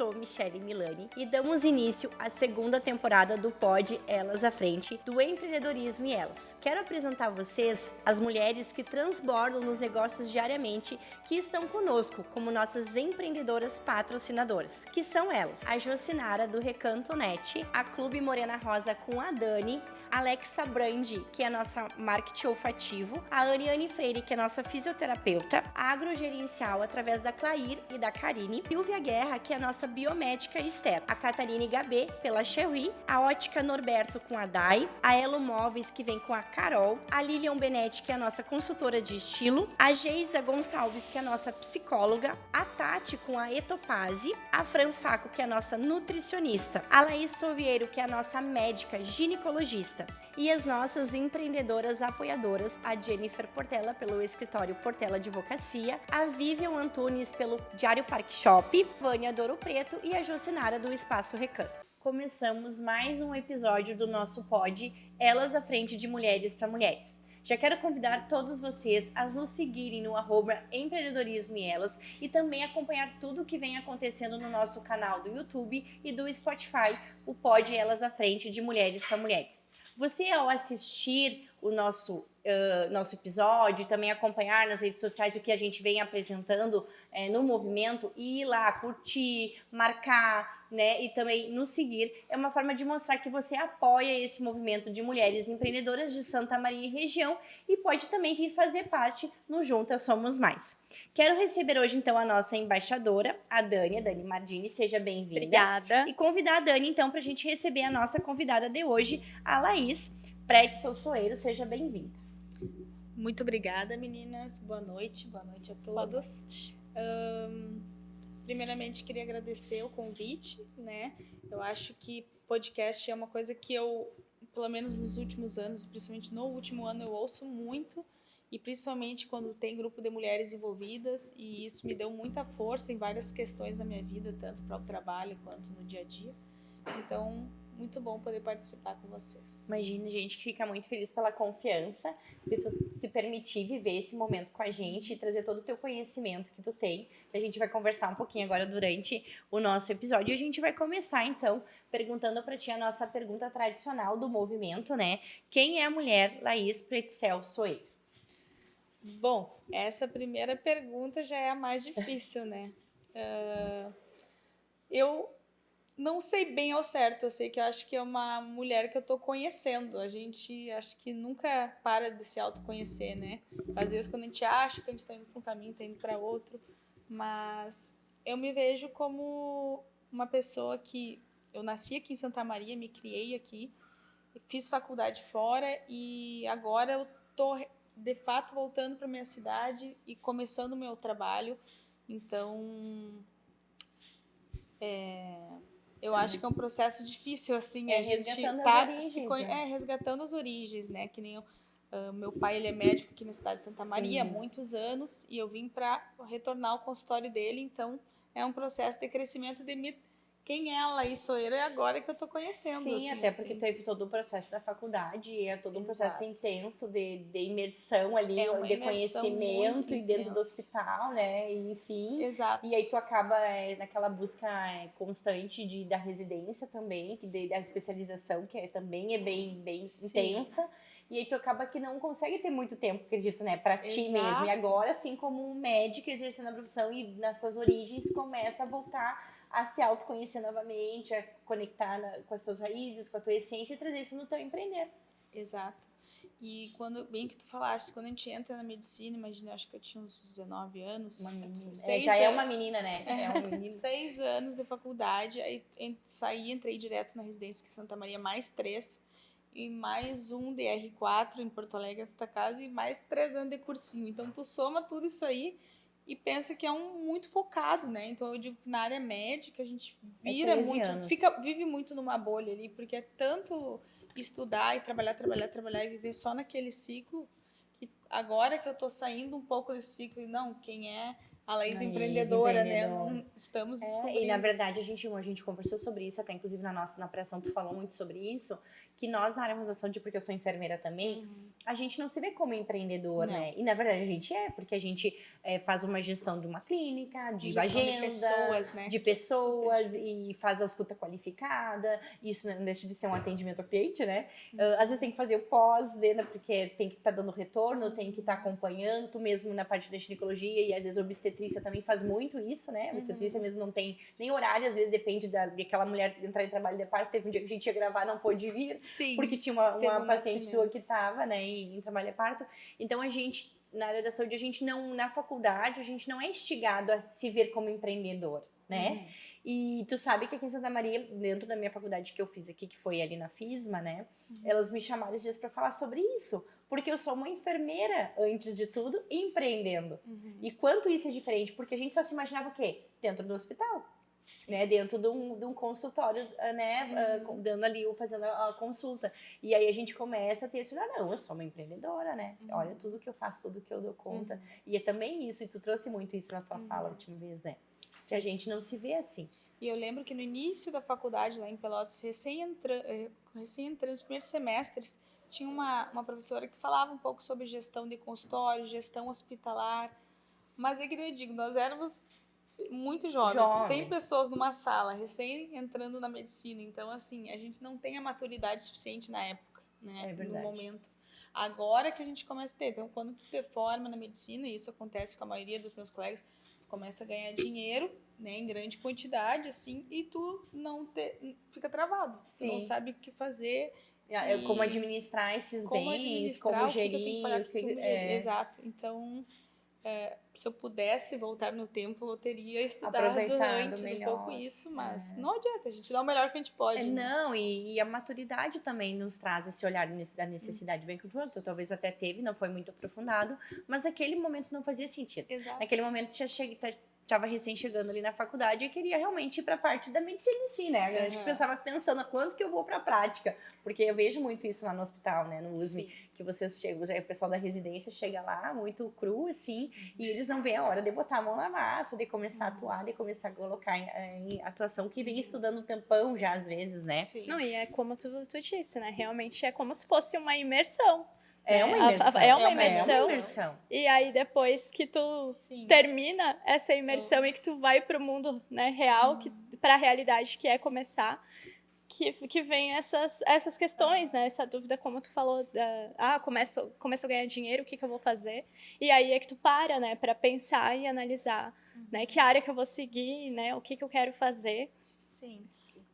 sou Michele Milani e damos início à segunda temporada do Pod Elas à Frente, do Empreendedorismo e Elas. Quero apresentar a vocês as mulheres que transbordam nos negócios diariamente, que estão conosco como nossas empreendedoras patrocinadoras, que são elas: a Jocinara do Recanto Net, a Clube Morena Rosa com a Dani, a Alexa Brandi, que é a nossa marketing olfativo, a Ariane Freire, que é a nossa fisioterapeuta, a Agrogerencial através da Clair e da Karine, Silvia Guerra, que é a nossa biomédica externa, a Catarine Gabê pela Cherry, a Ótica Norberto com a Dai, a Elo Móveis, que vem com a Carol, a Lilian Benetti, que é a nossa consultora de estilo, a Geisa Gonçalves, que é a nossa psicóloga, a Tati com a Etopase, a Fran Faco, que é a nossa nutricionista, a Laís Soviero, que é a nossa médica ginecologista, e as nossas empreendedoras apoiadoras, a Jennifer Portela pelo escritório Portela Advocacia, a Vivian Antunes pelo Diário Park Shop, Vânia Douro Preto e a Jocinara do Espaço Recanto. Começamos mais um episódio do nosso pod Elas à Frente de Mulheres para Mulheres. Já quero convidar todos vocês a nos seguirem no @empreendedorismo e elas e também acompanhar tudo o que vem acontecendo no nosso canal do YouTube e do Spotify, o pod Elas à Frente de Mulheres para Mulheres. Você, ao assistir o nosso episódio, também acompanhar nas redes sociais o que a gente vem apresentando no movimento, e ir lá, curtir, marcar, né, e também nos seguir, é uma forma de mostrar que você apoia esse movimento de mulheres empreendedoras de Santa Maria e região e pode também vir fazer parte no Juntas Somos Mais. Quero receber hoje, então, a nossa embaixadora, a Dani Mardini, seja bem-vinda. Obrigada. E convidar a Dani, então, para a gente receber a nossa convidada de hoje, a Laís Pretzel Soeiro, seja bem-vinda. Muito obrigada, meninas. Boa noite a todos. Primeiramente, queria agradecer o convite, né? Eu acho que podcast é uma coisa que eu, pelo menos nos últimos anos, principalmente no último ano, eu ouço muito, e principalmente quando tem grupo de mulheres envolvidas, e isso me deu muita força em várias questões da minha vida, tanto para o trabalho quanto no dia a dia. Então, muito bom poder participar com vocês. Imagina, gente, que fica muito feliz pela confiança de tu se permitir viver esse momento com a gente e trazer todo o teu conhecimento que tu tem, que a gente vai conversar um pouquinho agora durante o nosso episódio. E a gente vai começar, então, perguntando para ti a nossa pergunta tradicional do movimento, né? Quem é a mulher Laís Pretzel Soeiro? Bom, essa primeira pergunta já é a mais difícil, né? Eu não sei bem ao certo, eu sei que eu acho que é uma mulher que eu tô conhecendo. A gente acho que nunca para de se autoconhecer, né? Às vezes quando a gente acha que a gente tá indo para um caminho, tá indo para outro, mas eu me vejo como uma pessoa que eu nasci aqui em Santa Maria, me criei aqui, fiz faculdade fora e agora eu tô de fato voltando para minha cidade e começando o meu trabalho. Então, eu acho que é um processo difícil, assim, a gente resgatando tá as origens, né? resgatando as origens, né? Que nem meu pai, ele é médico aqui na cidade de Santa Maria há muitos anos, e eu vim para retornar ao consultório dele, então é um processo de crescimento de quem é a Laís Soeiro é agora que eu tô conhecendo. Sim, assim, até porque teve todo o processo da faculdade, é todo um processo intenso de imersão ali, de conhecimento e dentro do hospital, né, e, enfim. Exato. E aí tu acaba naquela busca constante da residência também, da especialização, que também é bem intensa. E aí tu acaba que não consegue ter muito tempo, acredito, né, pra ti mesmo. E agora, assim como um médico exercendo a profissão e nas suas origens, começa a voltar a se autoconhecer novamente, a conectar com as suas raízes, com a tua essência e trazer isso no teu empreender. Exato. E bem que tu falaste, quando a gente entra na medicina, imagina, eu acho que eu tinha uns 19 anos. Uma menina. Já é uma menina, né? É uma menina. 6 anos de faculdade, aí saí, entrei direto na residência aqui em Santa Maria, mais 3, e mais um de R4 em Porto Alegre, Santa Casa, e mais 3 anos de cursinho. Então, tu soma tudo isso aí e pensa que é muito focado, né? Então, eu digo que na área médica a gente vive muito numa bolha ali, porque é tanto estudar e trabalhar e viver só naquele ciclo, que agora que eu tô saindo um pouco desse ciclo, e não, quem é A Laís A Laís empreendedora, né? empreendedora. Estamos E na descobrindo. verdade a gente conversou sobre isso, até inclusive na pré-ação tu falou muito sobre isso, que nós na área da saúde, porque eu sou enfermeira também, a gente não se vê como empreendedor, Não. né? E na verdade a gente porque a gente faz uma gestão de uma clínica, de Gestão agenda, de pessoas, né? de Que é pessoas super difícil. e faz a escuta qualificada, isso não deixa de ser um atendimento ao cliente, né? Às vezes tem que fazer o pós-venda, porque tem que estar dando retorno, tem que estar acompanhando, tu mesmo na parte da ginecologia e às vezes a obstetrícia também faz muito isso, né? A obstetrícia mesmo não tem nem horário, às vezes depende daquela mulher entrar em trabalho de parto. Teve um dia que a gente ia gravar, não pôde vir, Sim. porque tinha teve uma um paciente tua nascimento. que estava, né, em trabalho de parto. Então a gente, na área da saúde, a gente não, na faculdade, a gente não é instigado a se ver como empreendedor, né? E tu sabe que aqui em Santa Maria, dentro da minha faculdade que eu fiz aqui, que foi ali na FISMA, né? Elas me chamaram esses dias pra falar sobre isso. Porque eu sou uma enfermeira, antes de tudo, empreendendo. E quanto isso é diferente? Porque a gente só se imaginava o quê? Dentro do hospital. Né, dentro de um consultório, né, dando ali, fazendo a consulta. E aí a gente começa a ter esse, não, eu sou uma empreendedora, né? Olha tudo que eu faço, tudo que eu dou conta. E é também isso, e tu trouxe muito isso na tua fala a última vez, né? Se a gente não se vê assim. E eu lembro que no início da faculdade, lá em Pelotas, recém entrando nos primeiros semestres, tinha uma professora que falava um pouco sobre gestão de consultório, gestão hospitalar. Mas é que eu digo, nós éramos muito jovens, 100 pessoas numa sala, recém entrando na medicina. Então, assim, a gente não tem a maturidade suficiente na época, né? É verdade. No momento. Agora que a gente começa a ter. Então, quando tu te forma na medicina, e isso acontece com a maioria dos meus colegas, tu começa a ganhar dinheiro, né, em grande quantidade, assim, e tu fica travado. Tu não sabe o que fazer. Como administrar esses Como bens, administrar, como o que que eu tenho que pagar, gerir. Exato. Então, se eu pudesse voltar no tempo, eu teria estudado Aproveitado antes melhor. um pouco isso, mas não adianta, a gente dá o melhor que a gente pode. Né? Não, e a maturidade também nos traz esse olhar da necessidade bem que tu talvez até teve, não foi muito aprofundado, mas naquele momento não fazia sentido. Exato. Naquele momento estava recém chegando ali na faculdade e queria realmente ir para a parte da medicina em si, né? A gente pensava pensando quanto que eu vou para a prática, porque eu vejo muito isso lá no hospital, né, no USM, que vocês chegam, o pessoal da residência chega lá muito cru assim, e eles não veem a hora de botar a mão na massa, de começar a atuar, de começar a colocar em atuação, que vem estudando um tempão já às vezes, né? Sim. Não, e é como tu disse, né? Realmente é como se fosse uma imersão. É uma imersão. É uma imersão. imersão. E aí, depois que tu termina essa imersão e que tu vai pro mundo, né, real, para a realidade que é começar, que vem essas questões, né? Essa dúvida, como tu falou, começo a ganhar dinheiro, o que eu vou fazer? E aí é que tu para, né, para pensar e analisar, né, que área que eu vou seguir, né, o que eu quero fazer. Sim.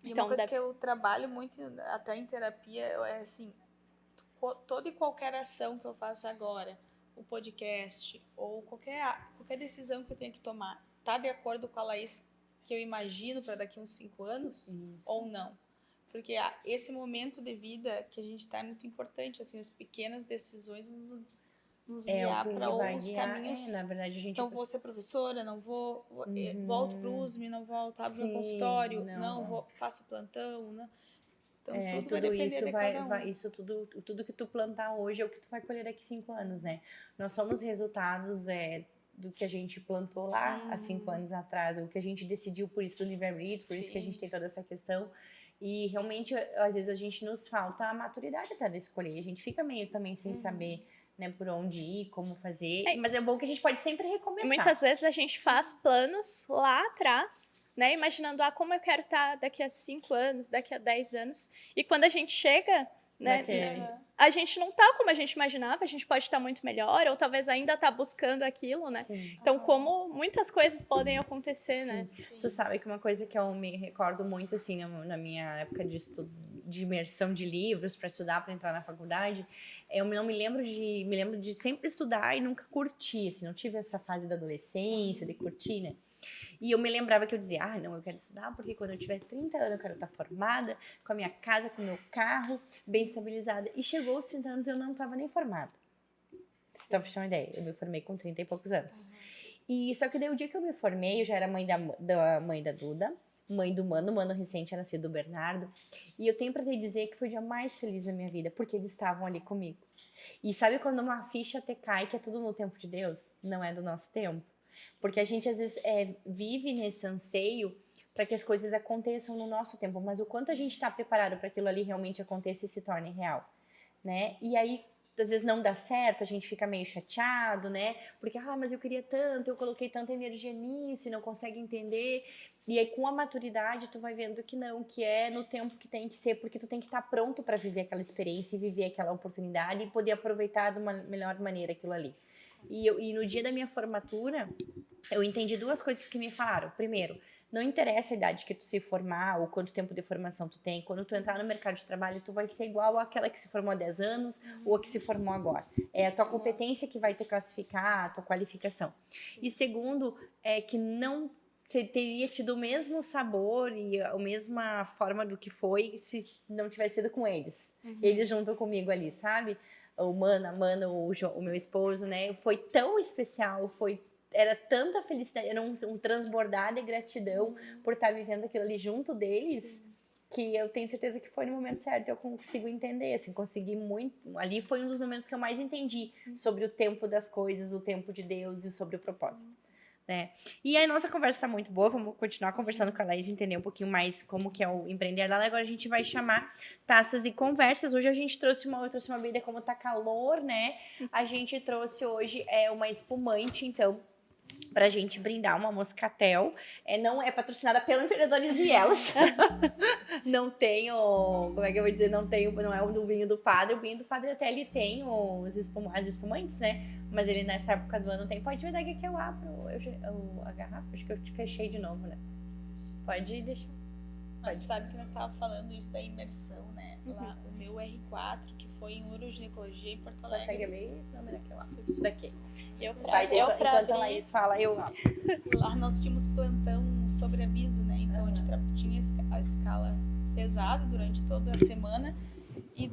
E Então, uma coisa que eu trabalho muito, até em terapia, é assim, toda e qualquer ação que eu faço agora, o podcast ou qualquer decisão que eu tenha que tomar, tá de acordo com a Laís que eu imagino para daqui uns 5 anos? Isso. Ou não? Porque esse momento de vida que a gente está é muito importante, assim, as pequenas decisões nos guiar para os caminhos. Na verdade, a gente... Então, vou ser professora, não vou, volto para o USM, não volto, abro meu consultório, faço plantão, não. Então, tudo vai depender de cada um. Isso tudo que tu plantar hoje é o que tu vai colher daqui 5 anos, né? Nós somos resultados do que a gente plantou lá há 5 anos atrás, o que a gente decidiu, por isso do livre-arbítrio, por isso que a gente tem toda essa questão. E realmente, às vezes, a gente nos falta a maturidade até de escolher. A gente fica meio também sem saber, né, por onde ir, como fazer. Mas é bom que a gente pode sempre recomeçar. Muitas vezes a gente faz planos lá atrás, né, imaginando como eu quero estar daqui a 5 anos, daqui a 10 anos. E quando a gente chega, né, a gente não tá como a gente imaginava, a gente pode estar muito melhor, ou talvez ainda tá buscando aquilo, né? Sim. Então, como muitas coisas podem acontecer, né? Sim. Tu sabe que uma coisa que eu me recordo muito, assim, na minha época de estudo, de imersão de livros para estudar, para entrar na faculdade, eu não me lembro de sempre estudar e nunca curtir, assim, não tive essa fase da adolescência, de curtir, né? E eu me lembrava que eu dizia, não, eu quero estudar porque quando eu tiver 30 anos eu quero estar formada, com a minha casa, com o meu carro, bem estabilizada. E chegou aos 30 anos e eu não estava nem formada. Então, pra você ter uma ideia, eu me formei com 30 e poucos anos. E só que daí o dia que eu me formei, eu já era mãe da Duda, mãe do Mano. O Mano recente tinha nascido do Bernardo. E eu tenho pra te dizer que foi o dia mais feliz da minha vida, porque eles estavam ali comigo. E sabe quando uma ficha te cai, que é tudo no tempo de Deus? Não é do nosso tempo. Porque a gente, às vezes, vive nesse anseio para que as coisas aconteçam no nosso tempo, mas o quanto a gente está preparado para aquilo ali realmente aconteça e se torne real, né? E aí, às vezes não dá certo, a gente fica meio chateado, né? Porque, mas eu queria tanto, eu coloquei tanta energia nisso e não consegue entender. E aí, com a maturidade, tu vai vendo que não, que é no tempo que tem que ser, porque tu tem que estar pronto para viver aquela experiência e viver aquela oportunidade e poder aproveitar de uma melhor maneira aquilo ali. E no dia da minha formatura, eu entendi duas coisas que me falaram. Primeiro, não interessa a idade que tu se formar ou quanto tempo de formação tu tem. Quando tu entrar no mercado de trabalho, tu vai ser igual àquela que se formou há 10 anos ou a que se formou agora. É a tua competência que vai te classificar, a tua qualificação. E segundo, é que não teria tido o mesmo sabor e a mesma forma do que foi se não tivesse sido com eles. Eles junto comigo ali, sabe? O Mano, o meu esposo, né? Foi tão especial, era tanta felicidade, era um transbordar de gratidão por estar vivendo aquilo ali junto deles, que eu tenho certeza que foi no momento certo, eu consigo entender, assim, consegui muito, ali foi um dos momentos que eu mais entendi sobre o tempo das coisas, o tempo de Deus e sobre o propósito, né? E a nossa conversa tá muito boa, vamos continuar conversando com a Laís, entender um pouquinho mais como que é o empreender lá. Agora a gente vai chamar taças e conversas. Hoje a gente trouxe uma bebida, como tá calor, né? A gente trouxe hoje uma espumante, então, pra gente brindar, uma Moscatel. Não é patrocinada pelo Empreendedorismo e Elas. Não tem como é que eu vou dizer, não é o do vinho do padre. O vinho do padre até ele tem as espumantes, né? Mas ele nessa época do ano tem. Pode me dar que eu abro a garrafa? Acho que eu te fechei de novo, né? Pode deixar. Mas sabe que nós estávamos falando isso da imersão, né? Lá, o meu R4, que foi em uroginecologia em Porto Alegre. Consegue abrir esse nome daqui, ó. Isso daqui. Enquanto a Laís fala, eu abro. Lá nós tínhamos plantão sobre aviso, né? Então a gente tinha a escala pesada durante toda a semana. E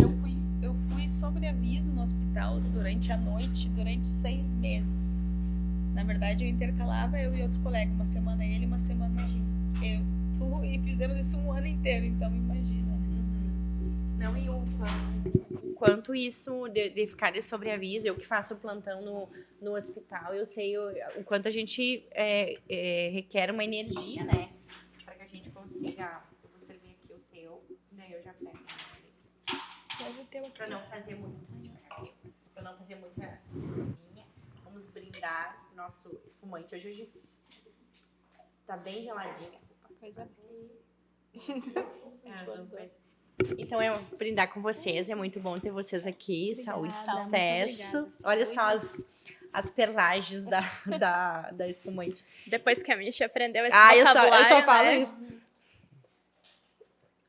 eu fui sobre aviso no hospital durante a noite, durante 6 meses. Na verdade, eu intercalava eu e outro colega, uma semana ele, uma semana e fizemos isso um ano inteiro, então imagina. Não, e o quanto isso de ficar de sobreaviso, eu que faço plantão no hospital, eu sei o quanto a gente requer uma energia, né? Para que a gente consiga. Eu vou servir aqui o teu, daí eu já pego. Serve o teu aqui. Para não fazer muita espuminha, vamos brindar nosso espumante. Hoje tá bem geladinha. Coisa Então, brindar com vocês. É muito bom ter vocês aqui. Obrigada, saúde, sucesso. obrigada. Olha só as perlagens da espumante. Depois que a Misha aprendeu esse eu vocabulário, só falo né? isso.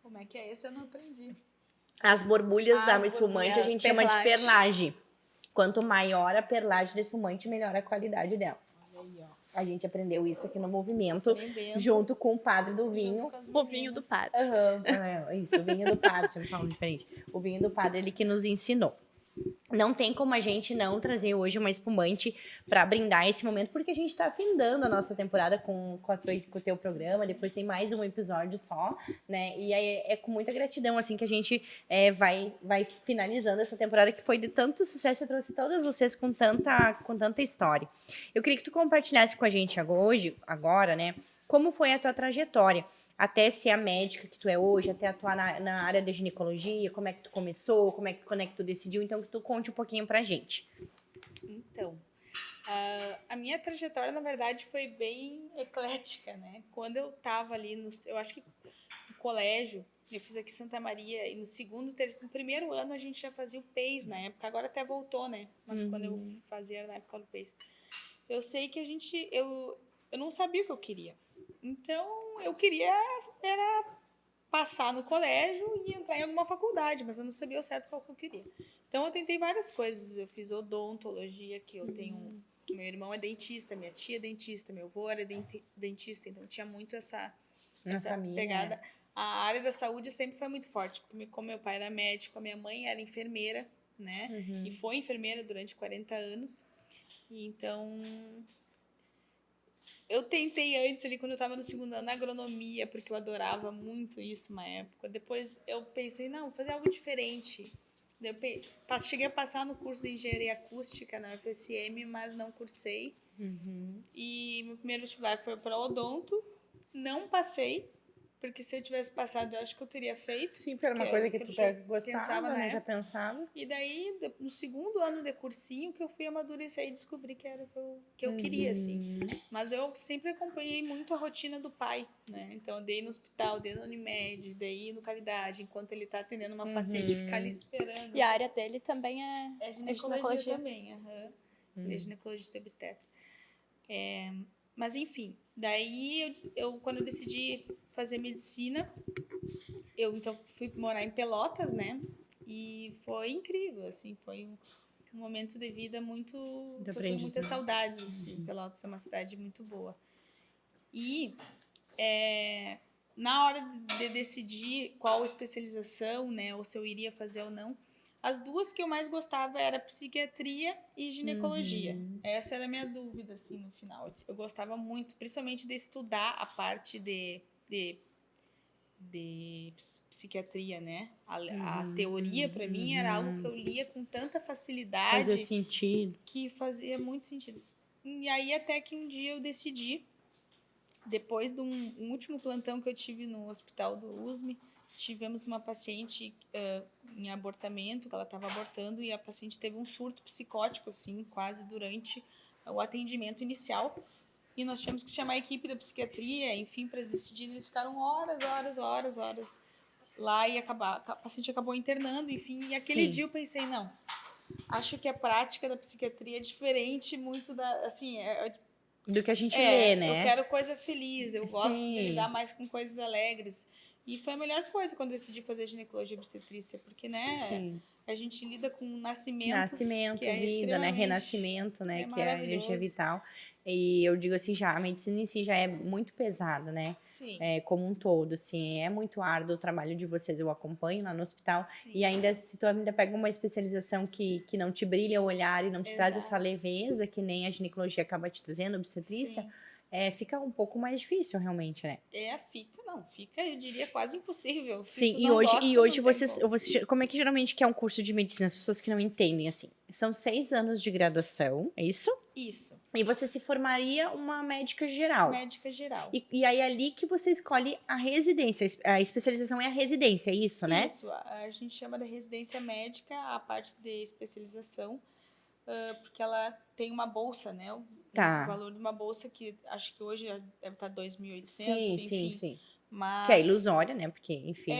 Como é que é esse? Eu não aprendi. As borbulhas da espumante borbulhas, a gente chama de perlage. perlage. Quanto maior a perlagem da espumante, melhor a qualidade dela. Olha aí, ó. A gente aprendeu isso aqui no movimento, Aprendendo. junto com o padre do vinho. O vinho do padre. Isso, o vinho do padre, sempre falo diferente. O vinho do padre, ele que nos ensinou. Não tem como a gente não trazer hoje uma espumante para brindar esse momento, porque a gente está findando a nossa temporada com o teu programa. Depois tem mais um episódio só, né? E aí é com muita gratidão assim que a gente vai finalizando essa temporada que foi de tanto sucesso e trouxe todas vocês com tanta história. Eu queria que tu compartilhasse com a gente agora, né? Como foi a tua trajetória até ser a médica que tu é hoje, até atuar na área da ginecologia, como é que tu começou, quando é que tu decidiu, então que tu conte um pouquinho pra gente. Então, a minha trajetória, na verdade, foi bem eclética, né? Quando eu tava ali, eu acho que no colégio, eu fiz aqui em Santa Maria, e no primeiro ano a gente já fazia o PEIS na época, agora até voltou, né? Mas quando eu fazia na época do PEIS, eu sei que eu não sabia o que eu queria. Então, eu queria era passar no colégio e entrar em alguma faculdade, mas eu não sabia ao certo qual que eu queria. Então, eu tentei várias coisas. Eu fiz odontologia, que eu tenho... Meu irmão é dentista, minha tia é dentista, meu avô era dentista, então tinha muito essa família, pegada. Né? A área da saúde sempre foi muito forte, porque como meu pai era médico, a minha mãe era enfermeira, né? E foi enfermeira durante 40 anos. E então... Eu tentei antes, ali, quando eu estava no segundo ano, agronomia, porque eu adorava muito isso na época. Depois eu pensei, não, vou fazer algo diferente. Cheguei a passar no curso de engenharia acústica na UFSM, mas não cursei. E meu primeiro vestibular foi para odonto. Não passei, porque se eu tivesse passado, eu acho que eu teria feito. Sim, porque era uma coisa que tu já gostava, né? Já pensava. E daí, no segundo ano de cursinho, que eu fui amadurecer e descobri que era o que eu queria, assim. Mas eu sempre acompanhei muito a rotina do pai, né? Então, eu dei no hospital, dei no Unimed, daí no Caridade, enquanto ele tá atendendo uma paciente, ficar ali esperando. E a área dele também é ginecologia também. Ele é ginecologista obstetra. Mas, enfim, daí, quando eu decidi fazer medicina, eu então fui morar em Pelotas, né? E foi incrível, assim, foi um momento de vida muito... Eu tenho muitas saudades, assim. Pelotas é uma cidade muito boa. E na hora de decidir qual especialização, né, ou se eu iria fazer ou não, as duas que eu mais gostava era psiquiatria e ginecologia. Essa era a minha dúvida, assim, no final. Eu gostava muito, principalmente de estudar a parte de psiquiatria, né? A teoria, para mim, era algo que eu lia com tanta facilidade. Fazia sentido. Que fazia muito sentido. E aí, até que um dia eu decidi, depois de um último plantão que eu tive no hospital do USM, tivemos uma paciente em abortamento, que ela estava abortando, e a paciente teve um surto psicótico, assim, quase durante o atendimento inicial. E nós tivemos que chamar a equipe da psiquiatria, enfim, para decidir. Eles ficaram horas lá e a paciente acabou internando, enfim. E aquele dia eu pensei, não, acho que a prática da psiquiatria é diferente muito do que a gente lê, né? Eu quero coisa feliz, eu gosto de lidar mais com coisas alegres. E foi a melhor coisa quando eu decidi fazer ginecologia e obstetrícia, porque, né, a gente lida com nascimento, que é vida, né, renascimento, né, que é a energia vital. E eu digo assim, já a medicina em si já é muito pesada, né? Sim. Como um todo, assim, é muito árduo o trabalho de vocês, eu acompanho lá no hospital. Sim. E ainda, se tu ainda pega uma especialização que não te brilha o olhar e não te traz essa leveza, que nem a ginecologia acaba te trazendo, a obstetrícia, fica um pouco mais difícil, realmente, né? Fica, eu diria, quase impossível. Sim, e hoje vocês, como é que geralmente que é um curso de medicina, as pessoas que não entendem, assim, são 6 anos de graduação, é isso? Isso. E você se formaria uma médica geral. Médica geral. E aí, ali que você escolhe a residência, a especialização é a residência, é isso, né? Isso, a gente chama de residência médica a parte de especialização, porque ela tem uma bolsa, né? O valor de uma bolsa que acho que hoje deve estar 2.800, enfim. Sim. Mas... Que é ilusória, né? Porque, enfim,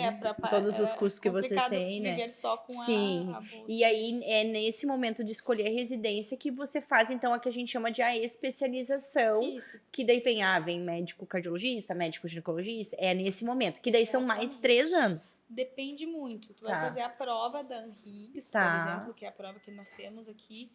todos os cursos que vocês têm, né? Viver só com a bolsa. E aí, é nesse momento de escolher a residência que você faz, então, a que a gente chama de a especialização. Isso. Que daí vem médico cardiologista, médico ginecologista, é nesse momento. Que daí são mais 3 anos. Depende muito. Tu vai fazer a prova da ANRIGS, por exemplo, que é a prova que nós temos aqui.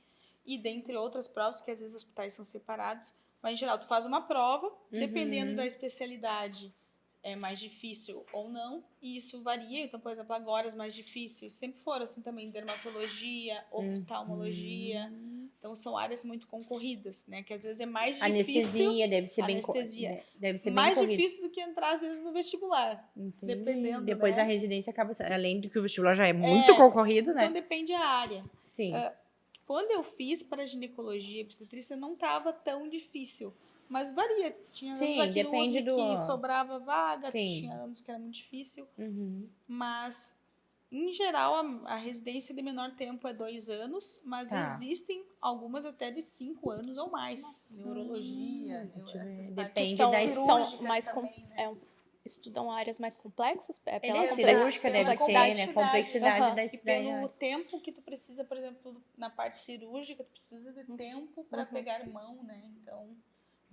E dentre outras provas, que às vezes os hospitais são separados. Mas, em geral, tu faz uma prova, dependendo da especialidade, é mais difícil ou não, e isso varia. Então, por exemplo, agora as mais difíceis sempre foram assim também, dermatologia, oftalmologia. Então, são áreas muito concorridas, né? Que às vezes é mais difícil. Anestesia deve ser mais difícil do que entrar, às vezes, no vestibular. Entendi. Dependendo, depois né? a residência acaba, além de que o vestibular já é muito concorrido, né? Então, depende da área. Sim. Quando eu fiz para ginecologia e obstetrícia, não estava tão difícil. Mas varia. Tinha anos aqui no USP que sobrava vaga, tinha anos que era muito difícil. Mas, em geral, a residência de menor tempo é 2 anos, mas existem algumas até de 5 anos ou mais. Nossa. Neurologia, essas depende partes são mais também, né? Estudam áreas mais complexas? Cirúrgica deve ser, né? Complexidade da E pelo tempo que tu precisa, por exemplo, na parte cirúrgica, tu precisa de tempo para pegar mão, né? Então,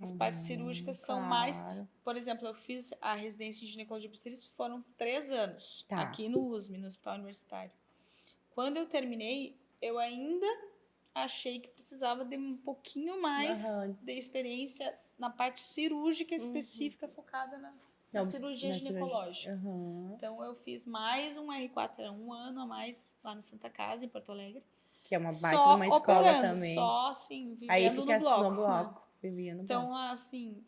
as partes cirúrgicas são mais... Por exemplo, eu fiz a residência em ginecologia e obstetrícia, foram 3 anos, aqui no USM, no Hospital Universitário. Quando eu terminei, eu ainda achei que precisava de um pouquinho mais de experiência na parte cirúrgica específica, focada na cirurgia ginecológica. Então, eu fiz mais um R4, era 1 ano a mais lá na Santa Casa, em Porto Alegre. Que é uma baita uma escola também. Só, assim, vivendo aí fica no bloco. No bloco. Vivendo então, assim...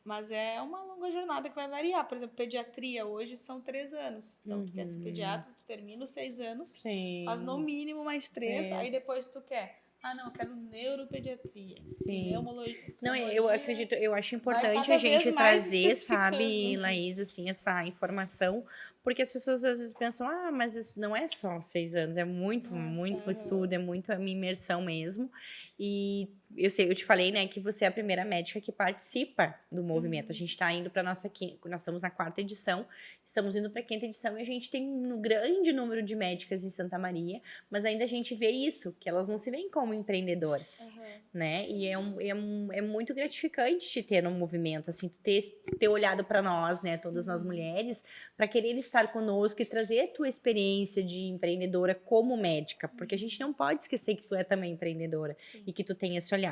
mas é uma longa jornada que vai variar. Por exemplo, pediatria hoje são 3 anos. Então, tu quer ser pediatra, tu termina os 6 anos, faz no mínimo mais 3, aí depois tu quer não, eu quero neuropediatria. Sim. Pneumologia. Não, eu acredito, eu acho importante cada a gente vez mais trazer, sabe, especificando. Laís, assim, essa informação, porque as pessoas às vezes pensam, mas isso não é só 6 anos, é muito estudo, é muito a minha imersão mesmo. E eu te falei, né, que você é a primeira médica que participa do movimento. A gente está indo para nós estamos na 4ª edição, estamos indo para a 5ª edição e a gente tem um grande número de médicas em Santa Maria, mas ainda a gente vê isso, que elas não se veem como empreendedoras, né? E é muito gratificante te ter no movimento, assim, ter olhado para nós, né, todas nós mulheres, para querer estar conosco e trazer a tua experiência de empreendedora como médica, porque a gente não pode esquecer que tu é também empreendedora e que tu tem esse olhar.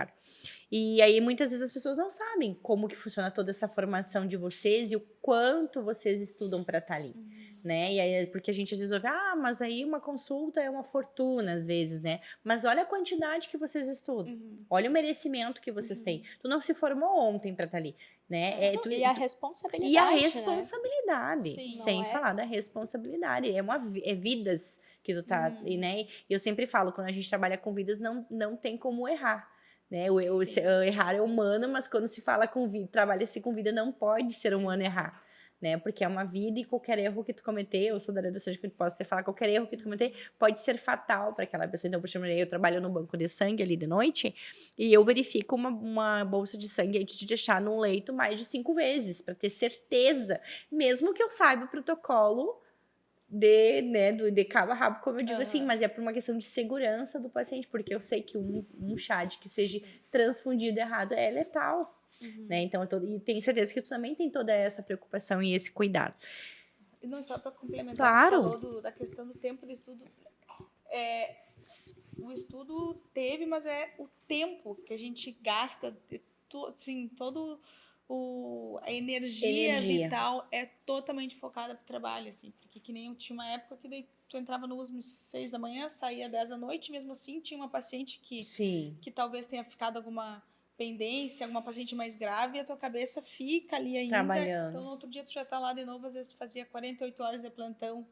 E aí muitas vezes as pessoas não sabem como que funciona toda essa formação de vocês e o quanto vocês estudam para estar ali, né? E aí, porque a gente às vezes ouve, mas aí uma consulta é uma fortuna às vezes, né? Mas olha a quantidade que vocês estudam, olha o merecimento que vocês têm. Tu não se formou ontem para estar ali, né? E a responsabilidade, E a responsabilidade, né? Sim, sem falar da responsabilidade. É vidas que tu tá, né? E eu sempre falo, quando a gente trabalha com vidas, não tem como errar. Né? O errar é humano, mas quando se fala com vida, trabalha-se com vida, não pode ser humano errar. Né? Porque é uma vida e qualquer erro que tu cometer, eu sou da redação que eu posso te falar, qualquer erro que tu cometer pode ser fatal para aquela pessoa. Então, por exemplo, eu trabalho no banco de sangue ali de noite e eu verifico uma bolsa de sangue antes de deixar num leito mais de 5 vezes, para ter certeza, mesmo que eu saiba o protocolo de cabo a rabo, como eu digo assim, mas é por uma questão de segurança do paciente, porque eu sei que um chá que seja transfundido errado é letal, né? Então, e tenho certeza que tu também tem toda essa preocupação e esse cuidado. E não só para complementar, claro. Tu falou da questão do tempo de estudo. O estudo teve, mas é o tempo que a gente gasta, assim, todo a energia vital é totalmente focada para o trabalho, assim, porque que nem eu tinha uma época que daí tu entrava no USM 6 da manhã, saía 10 da noite, mesmo assim tinha uma paciente que talvez tenha ficado alguma pendência, alguma paciente mais grave, e a tua cabeça fica ali ainda. Trabalhando. Então, no outro dia tu já tá lá de novo, às vezes tu fazia 48 horas de plantão.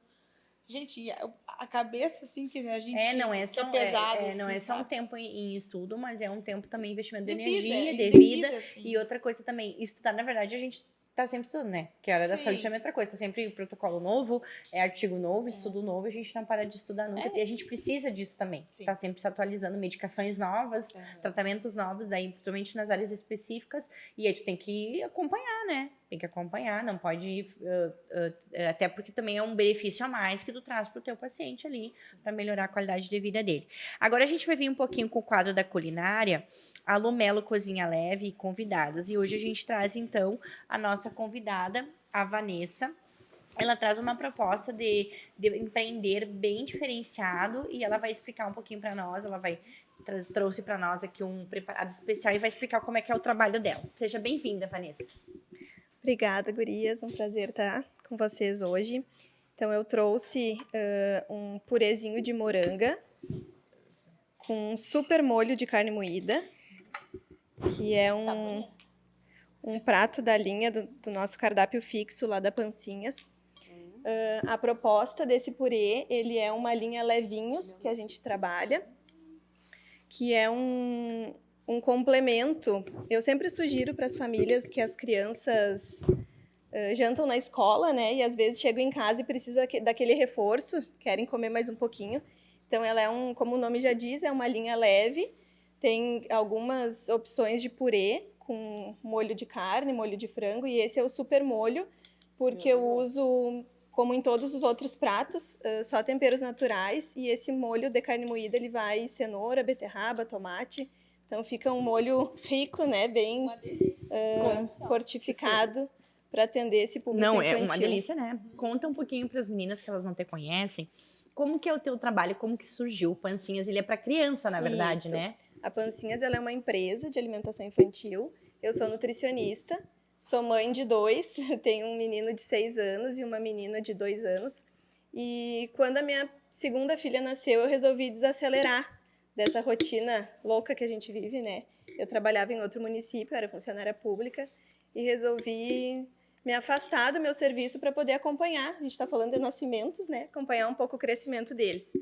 Gente, a cabeça, assim, que a gente que é pesado. Não é só um tempo em estudo, mas é um tempo também investimento de energia, de vida. Assim. E outra coisa também, estudar, na verdade, a gente tá sempre estudando, né? Que a área da saúde também é outra coisa. Tá sempre protocolo novo, artigo novo, estudo novo, a gente não para de estudar nunca. E a gente precisa disso também. Tá sempre se atualizando, medicações novas, tratamentos novos, daí, principalmente nas áreas específicas. E aí tu tem que acompanhar, né? Tem que acompanhar, não pode até porque também é um benefício a mais que tu traz pro teu paciente ali, para melhorar a qualidade de vida dele. Agora a gente vai vir um pouquinho com o quadro da culinária, a Lumelo Cozinha Leve e convidadas. E hoje a gente traz, então, a nossa convidada, a Vanessa. Ela traz uma proposta de empreender bem diferenciado e ela vai explicar um pouquinho para nós, trouxe para nós aqui um preparado especial e vai explicar como é que é o trabalho dela. Seja bem-vinda, Vanessa. Obrigada, gurias. Um prazer estar com vocês hoje. Então, eu trouxe um purezinho de moranga com um super molho de carne moída, que é um prato da linha do nosso cardápio fixo lá da Pancinhas. A proposta desse purê, ele é uma linha levinhos que a gente trabalha, que é um complemento. Eu sempre sugiro para as famílias que as crianças jantam na escola, né? E às vezes chegam em casa e precisam daquele reforço, querem comer mais um pouquinho. Então, ela é como o nome já diz, é uma linha leve. Tem algumas opções de purê com molho de carne, molho de frango. E esse é o super molho, porque eu uso, como em todos os outros pratos, só temperos naturais. E esse molho de carne moída, ele vai cenoura, beterraba, tomate. Então, fica um molho rico, né? Bem fortificado para atender esse público infantil. Não, é uma delícia, né? Conta um pouquinho para as meninas que elas não te conhecem. Como que é o teu trabalho? Como que surgiu? O Pancinhas, ele é para criança, na verdade, né? A Pancinhas, ela é uma empresa de alimentação infantil. Eu sou nutricionista, sou mãe de 2, tenho um menino de 6 anos e uma menina de 2 anos. E quando a minha segunda filha nasceu, eu resolvi desacelerar dessa rotina louca que a gente vive, né? Eu trabalhava em outro município, era funcionária pública, e resolvi me afastar do meu serviço para poder acompanhar. A gente está falando de nascimentos, né? Acompanhar um pouco o crescimento deles.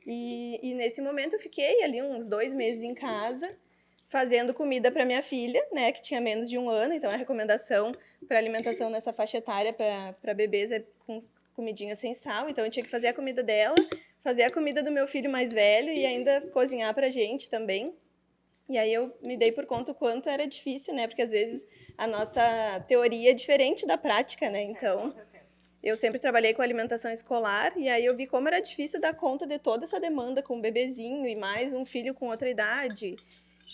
E nesse momento eu fiquei ali uns 2 meses em casa, fazendo comida para minha filha, né, que tinha menos de 1 ano, então a recomendação para alimentação nessa faixa etária para bebês é com comidinha sem sal, então eu tinha que fazer a comida dela, fazer a comida do meu filho mais velho e ainda cozinhar pra gente também. E aí eu me dei por conta o quanto era difícil, né, porque às vezes a nossa teoria é diferente da prática, né, então eu sempre trabalhei com alimentação escolar e aí eu vi como era difícil dar conta de toda essa demanda com um bebezinho e mais um filho com outra idade.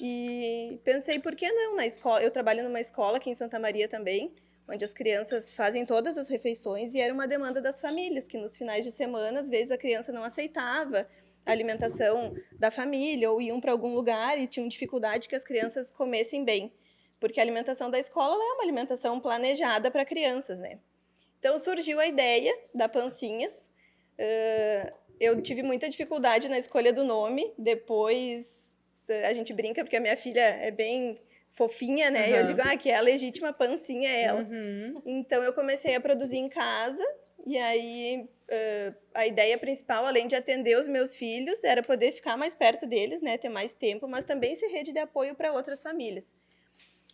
E pensei, por que não na escola? Eu trabalho numa escola aqui em Santa Maria também, onde as crianças fazem todas as refeições e era uma demanda das famílias, que nos finais de semana, às vezes a criança não aceitava a alimentação da família ou iam para algum lugar e tinham dificuldade que as crianças comessem bem, porque a alimentação da escola é uma alimentação planejada para crianças, né? Então surgiu a ideia da Pancinhas. Eu tive muita dificuldade na escolha do nome, depois a gente brinca porque a minha filha é bem fofinha, né? E eu digo, que é a legítima Pancinha é ela. Então eu comecei a produzir em casa e aí a ideia principal, além de atender os meus filhos, era poder ficar mais perto deles, né? Ter mais tempo, mas também ser rede de apoio para outras famílias.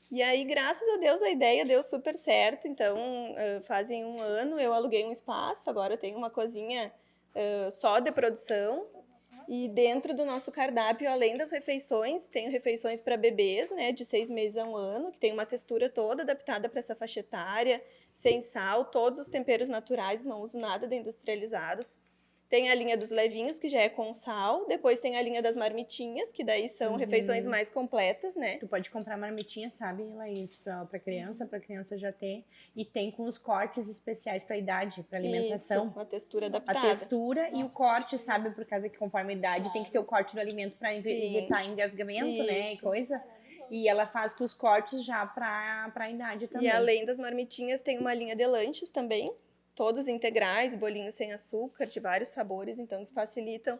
E aí, graças a Deus, a ideia deu super certo. Então, fazem 1 ano, eu aluguei um espaço, agora eu tenho uma cozinha só de produção. E dentro do nosso cardápio, além das refeições, tenho refeições para bebês, né, de 6 meses a 1 ano, que tem uma textura toda adaptada para essa faixa etária, sem sal, todos os temperos naturais, não uso nada de industrializados. Tem a linha dos levinhos, que já é com sal. Depois tem a linha das marmitinhas, que daí são refeições mais completas, né? Tu pode comprar marmitinha, sabe, Laís, pra criança já ter. E tem com os cortes especiais pra idade, pra alimentação. Isso, uma textura adaptada. A textura e o corte, sabe, por causa que conforme a idade tem que ser o corte do alimento pra evitar engasgamento, né, e coisa. E ela faz com os cortes já pra idade também. E além das marmitinhas, tem uma linha de lanches também. Todos integrais, bolinhos sem açúcar, de vários sabores, então que facilitam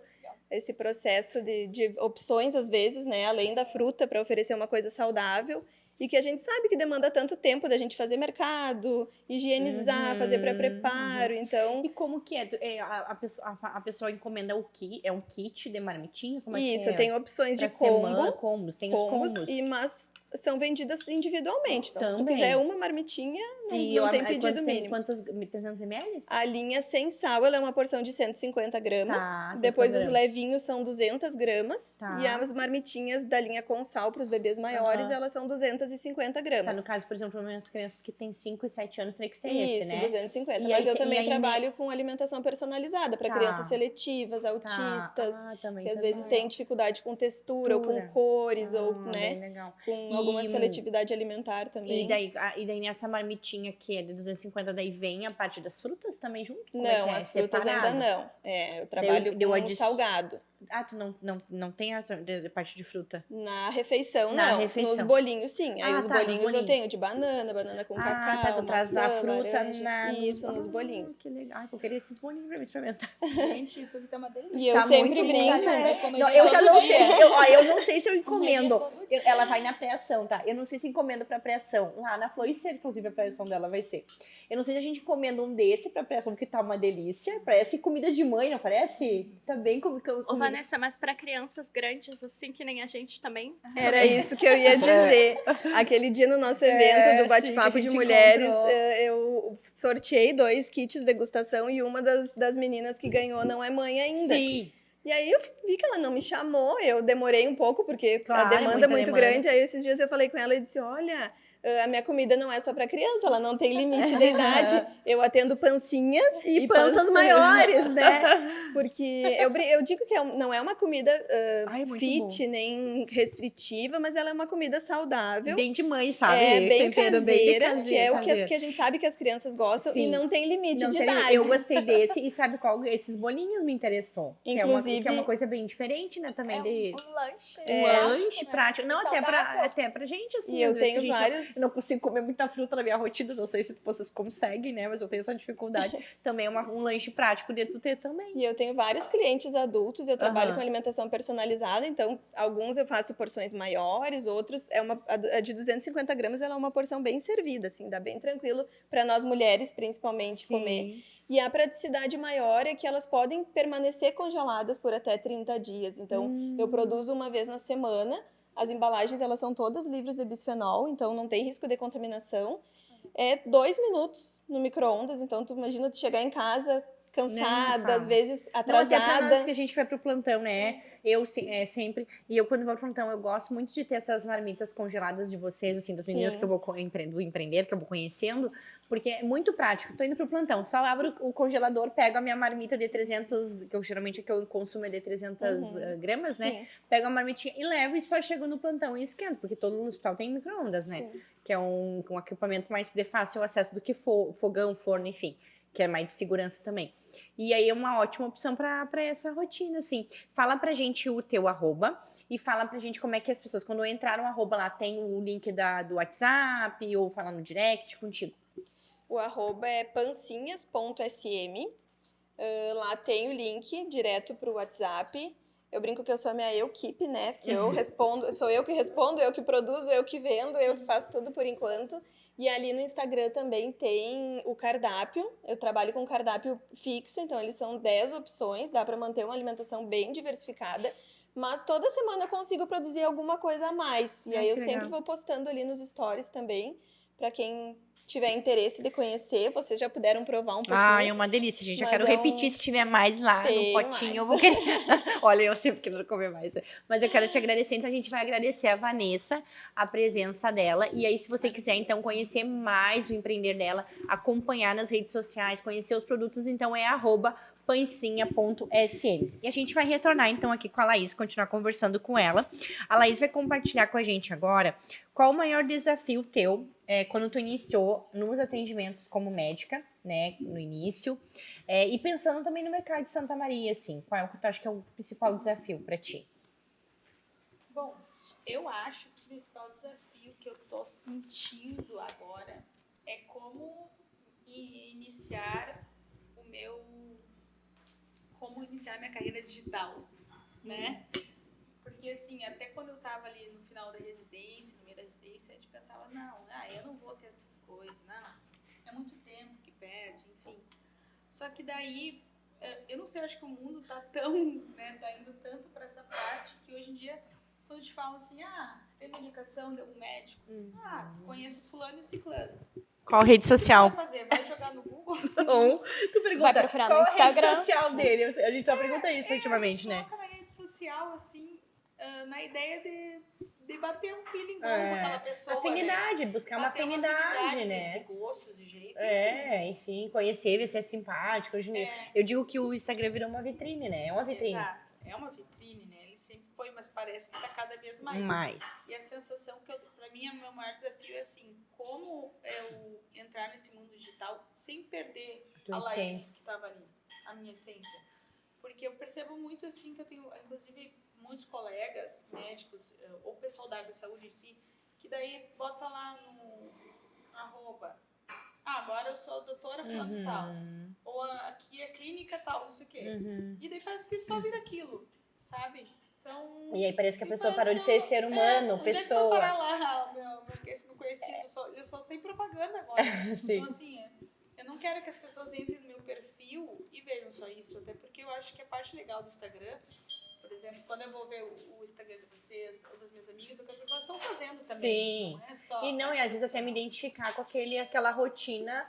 esse processo de opções, às vezes, né, além da fruta, para oferecer uma coisa saudável, e que a gente sabe que demanda tanto tempo da gente fazer mercado, higienizar, fazer pré-preparo, então... E como que é? A pessoa encomenda o kit? É um kit de marmitinha? Como Isso, é que é? tem opções Pra de combo. semana, combos, tem os combos. Mas são vendidas individualmente. Então, se tu Também. quiser uma marmitinha, não tem pedido mínimo. Quantos 300 ml? A linha sem sal, ela é uma porção de 150 gramas. Tá, Depois 150 os levinhos são 200 gramas. Tá. E as marmitinhas da linha com sal para os bebês maiores, elas são 250 Tá, gramas. no caso, por exemplo, as crianças que têm 5 e 7 anos, teria que ser Isso, esse, né? 250. E Mas aí eu também e aí trabalho com alimentação personalizada para crianças seletivas, autistas, também que às vezes têm dificuldade com textura ou com cores, ou bem legal. com alguma seletividade alimentar também. E daí nessa marmitinha que é de 250, daí vem a parte das frutas também junto? Como Não, é que é? as frutas Separado? ainda não. Eu trabalho com salgado. Ah, tu não tem a parte de fruta? Na refeição, Na não. refeição. Nos bolinhos, sim. Aí os tá, nos bolinhos eu bolinhos. tenho de banana com cacau, Tá, tu traz a maçã, fruta laranja. Isso, nos bolinhos. Que legal. Ai, vou querer esses bolinhos pra mim experimentar. Gente, isso aqui tá uma delícia. E eu Tá sempre muito brinco. bom, né? Vai comer Não, eu já não todo sei dia. se eu não sei se eu encomendo. Ela vai na pré-ação, tá? Eu não sei se encomendo pra pré-ação. Lá na Florescer, inclusive, a pré-ação dela vai ser. Eu não sei se a gente encomenda um desse pra pré-ação, porque tá uma delícia. Parece comida de mãe, não parece? Tá bem comida. Ô, Vanessa, mas pra crianças grandes, assim, que nem a gente também. Era isso que eu ia dizer. Aquele dia no nosso evento do Bate-Papo de Mulheres, eu sorteei 2 kits degustação e uma das meninas que ganhou não é mãe ainda. Sim. E aí eu vi que ela não me chamou, eu demorei um pouco, porque Claro, a demanda muita é muito demanda. grande. Aí esses dias eu falei com ela e disse, olha, a minha comida não é só para criança, ela não tem limite de idade. Eu atendo pancinhas e panças maiores, né? Porque eu digo que não é uma comida muito fit, nem restritiva, mas ela é uma comida saudável. Bem de mãe, sabe? É bem Tempero caseira, que é o caseiro. que a gente sabe que as crianças gostam. Sim. E não tem limite Não de tem- idade. Eu gostei desse. E sabe qual? Esses bolinhos me interessou. Inclusive- Que é uma coisa bem diferente, né? Também de Um lanche. um lanche prático. Não, até pra gente, assim. E eu às vezes tenho que a gente vários Eu não consigo comer muita fruta na minha rotina, não sei se vocês conseguem, né? Mas eu tenho essa dificuldade. Também é um lanche prático de tu ter também. E eu tenho vários clientes adultos, eu trabalho com alimentação personalizada, então alguns eu faço porções maiores, outros a de 250 gramas, ela é uma porção bem servida, assim, dá bem tranquilo para nós mulheres, principalmente, comer. E a praticidade maior é que elas podem permanecer congeladas por até 30 dias. Então, eu produzo uma vez na semana. As embalagens, elas são todas livres de bisfenol, então não tem risco de contaminação. É 2 minutos no micro-ondas, então tu imagina tu chegar em casa cansada, às vezes atrasada. Não, até pra nós que a gente vai pro plantão, né? Sim. Eu sempre, e eu quando vou pro plantão, eu gosto muito de ter essas marmitas congeladas de vocês, assim, das meninas que eu vou empreender, que eu vou conhecendo, porque é muito prático. Tô indo pro plantão, só abro o congelador, pego a minha marmita de 300, que eu geralmente que eu consumo é de 300 gramas, né? Sim. Pego a marmitinha e levo e só chego no plantão e esquento, porque todo no hospital tem micro-ondas, né? Sim. Que é um equipamento mais de fácil acesso do que fogão, forno, enfim, que é mais de segurança também. E aí é uma ótima opção para essa rotina, assim. Fala pra gente o teu arroba e fala pra gente como é que as pessoas, quando entrar no arroba lá, tem o link do WhatsApp ou fala no direct contigo. O arroba é pancinhas.sm. Lá tem o link direto pro WhatsApp. Eu brinco que eu sou a minha equipe, né? Porque eu respondo, sou eu que respondo, eu que produzo, eu que vendo, eu que faço tudo por enquanto. E ali no Instagram também tem o cardápio. Eu trabalho com cardápio fixo, então eles são 10 opções, dá para manter uma alimentação bem diversificada. Mas toda semana eu consigo produzir alguma coisa a mais. E aí eu sempre vou postando ali nos stories também, para quem tiver interesse de conhecer, vocês já puderam provar um pouquinho. Ah, é uma delícia, gente. Já quero repetir se tiver mais lá no potinho. Eu vou querer. Olha, eu sempre quero comer mais. Mas eu quero te agradecer. Então, a gente vai agradecer a Vanessa, a presença dela. E aí, se você quiser, então, conhecer mais o empreender dela, acompanhar nas redes sociais, conhecer os produtos, então é @pancinha.sm. E a gente vai retornar, então, aqui com a Laís, continuar conversando com ela. A Laís vai compartilhar com a gente agora qual o maior desafio teu quando tu iniciou nos atendimentos como médica, né, no início, e pensando também no mercado de Santa Maria, assim, qual é o que tu acha que é o principal desafio para ti? Bom, eu acho que o principal desafio que eu tô sentindo agora é como iniciar minha carreira digital, né? Porque, assim, até quando eu tava ali no final da residência, no meio da residência, a gente pensava, eu não vou ter essas coisas, é muito tempo que perde, enfim. Só que daí, eu não sei, eu acho que o mundo tá tão, né, tá indo tanto para essa parte que hoje em dia, quando a gente fala assim, você tem uma indicação de algum médico? Conheço fulano e ciclano. Qual rede social? Vai fazer? Vai jogar no Google? Não. Tu pergunta, vai procurar no Instagram. Qual a rede social dele? A gente só pergunta isso ultimamente, né? Coloca na rede social, assim, na ideia de bater um feeling com aquela pessoa. Afinidade, né? buscar uma afinidade, né? De gostos, de jeito. Enfim, conhecer, ver se é simpático. Eu digo que o Instagram virou uma vitrine, né? É uma vitrine. Exato, é uma vitrine, né? Ele sempre foi, mas parece que tá cada vez mais. E a sensação que pra mim, o meu maior desafio é assim, como eu entrar nesse mundo digital sem perder a Laís que estava ali, a minha essência. Porque eu percebo muito assim que eu tenho, inclusive, muitos colegas médicos, ou pessoal da área da saúde em si, que daí bota lá no arroba, agora eu sou a doutora fulano tal, ou aqui é clínica tal, não sei o quê. E daí parece que só vira aquilo, sabe? Então, e aí parece que a pessoa parou de ser ser humano, pessoa. Onde é que parar lá, esse não conhecido, eu só tenho propaganda agora. Então, assim, eu não quero que as pessoas entrem no meu perfil e vejam só isso, até porque eu acho que a parte legal do Instagram, por exemplo, quando eu vou ver o Instagram de vocês ou das minhas amigas, eu quero ver o que elas estão fazendo também. Sim. Não é só e às vezes até me identificar com aquela rotina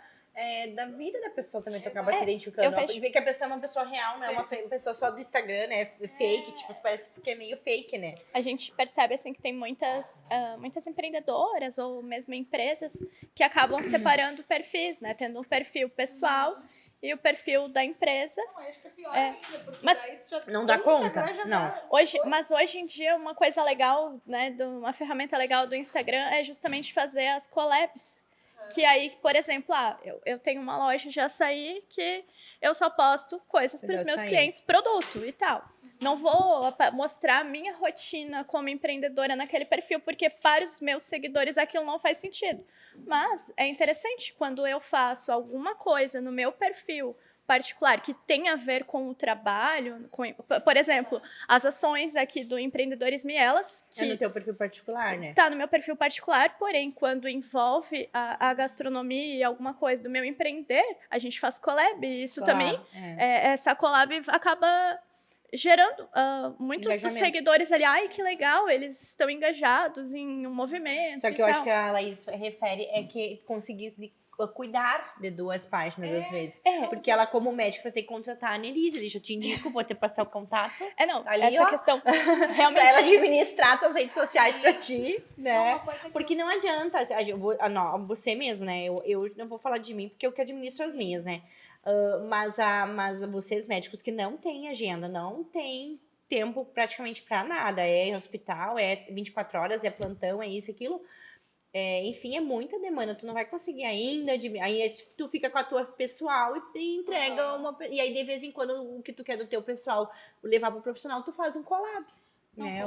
da vida da pessoa também, tu acaba se identificando. E ver que a pessoa é uma pessoa real, não é uma pessoa só do Instagram, né? Fake, tipo, parece que é meio fake, né? A gente percebe, assim, que tem muitas empreendedoras ou mesmo empresas que acabam separando perfis, né? Tendo um perfil pessoal e o perfil da empresa. Não, acho que é pior ainda, porque mas daí já não dá conta, não. Mas hoje em dia, uma coisa legal, né? Uma ferramenta legal do Instagram é justamente fazer as collabs. Que aí, por exemplo, eu tenho uma loja de açaí que eu só posto coisas para os meus clientes, produto e tal. Não vou mostrar a minha rotina como empreendedora naquele perfil, porque para os meus seguidores aquilo não faz sentido. Mas é interessante quando eu faço alguma coisa no meu perfil particular que tem a ver com o trabalho, por exemplo, as ações aqui do Empreendedorismo e Elas, que É no teu perfil particular, né? tá no meu perfil particular, porém, quando envolve a gastronomia e alguma coisa do meu empreender, a gente faz collab, e isso também, essa collab acaba gerando muitos dos seguidores ali, ai, que legal, eles estão engajados em um movimento. Só que eu acho que a Laís refere é que conseguir cuidar de duas páginas às vezes. Porque ela, como médica, vai ter que contratar a Annelise. Deixa eu te indico, vou te passar o contato. Não, ali, essa questão realmente... pra ela administrar tuas redes sociais pra ti, né? Porque não adianta, você mesmo, né? Eu não vou falar de mim, porque eu que administro as minhas, né? Mas vocês médicos que não têm agenda, não têm tempo praticamente pra nada. É hospital, é 24 horas, é plantão, é isso, aquilo... enfim, é muita demanda, tu não vai conseguir ainda, aí tu fica com a tua pessoal e entrega e aí de vez em quando o que tu quer do teu pessoal levar pro profissional, tu faz um collab, né?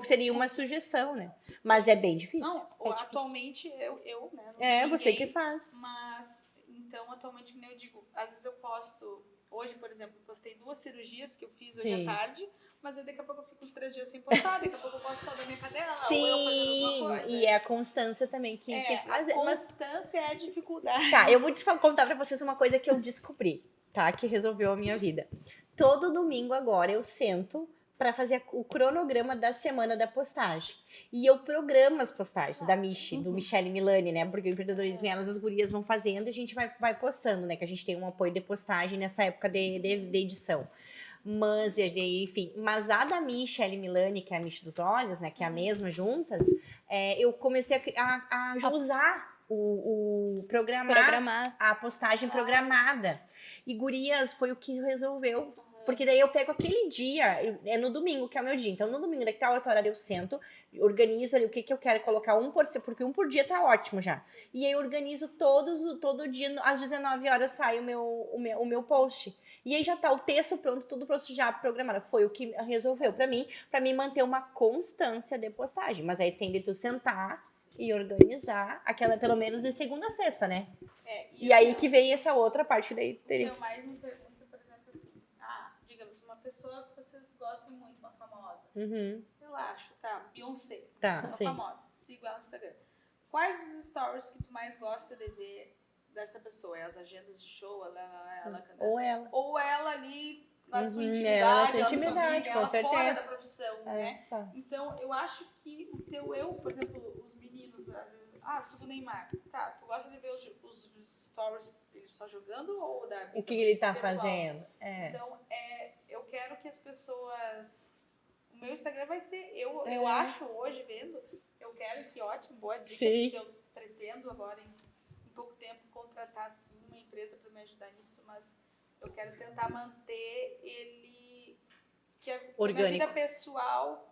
Seria uma sugestão, né? Mas é bem difícil. Não, atualmente eu né? Não você que faz. Mas, então, atualmente, como eu digo, às vezes eu posto, hoje, por exemplo, postei 2 cirurgias que eu fiz hoje à tarde, mas aí daqui a pouco eu fico uns 3 dias sem postar, daqui a pouco eu posto só da minha cadela, ou eu fazendo alguma coisa. E é a constância também que faz. A constância é a dificuldade. Tá, eu vou contar pra vocês uma coisa que eu descobri, tá? Que resolveu a minha vida. Todo domingo agora eu sento pra fazer o cronograma da semana da postagem. E eu programo as postagens da Michi, do Michele Milani, né? Porque o Empreendedorismo e Elas, as gurias vão fazendo e a gente vai postando, né? Que a gente tem um apoio de postagem nessa época de edição. Mas, enfim, mas a da Michele Milani, que é a Michi dos Olhos, né? Que é a mesma, juntas, eu comecei a usar o programar a postagem programada. E gurias, foi o que resolveu. Porque daí eu pego aquele dia, é no domingo, que é o meu dia. Então, no domingo, daqui tá 8 horas, eu sento, organizo ali o que eu quero colocar, porque um por dia tá ótimo já. Sim. E aí eu organizo todo dia, às 19 horas sai o meu post. E aí já tá o texto pronto, tudo pronto, já programado. Foi o que resolveu pra mim manter uma constância de postagem. Mas aí tem de tu sentar e organizar aquela, pelo menos de segunda a sexta, né? E aí que vem essa outra parte daí. Eu mais me pergunto, por exemplo, assim, digamos, uma pessoa que vocês gostem muito, uma famosa. Relaxa, tá? Beyoncé. Tá, uma famosa. Sigo ela no Instagram. Quais os stories que tu mais gosta de ver dessa pessoa? É as agendas de show, ela cantando? Ou ela ali na sua intimidade, ela fora da profissão, né? Tá. Então, eu acho que o teu por exemplo, os meninos, às vezes, sigo o Neymar. Tá, tu gosta de ver os stories dele só jogando ou da vida o que ele tá pessoal? Fazendo? Então, eu quero que as pessoas... O meu Instagram vai ser... Eu acho, hoje, vendo, eu quero que, ótimo, boa dica, porque eu pretendo agora, em pouco tempo, contratar, assim, uma empresa para me ajudar nisso, mas eu quero tentar manter ele... Que a minha vida pessoal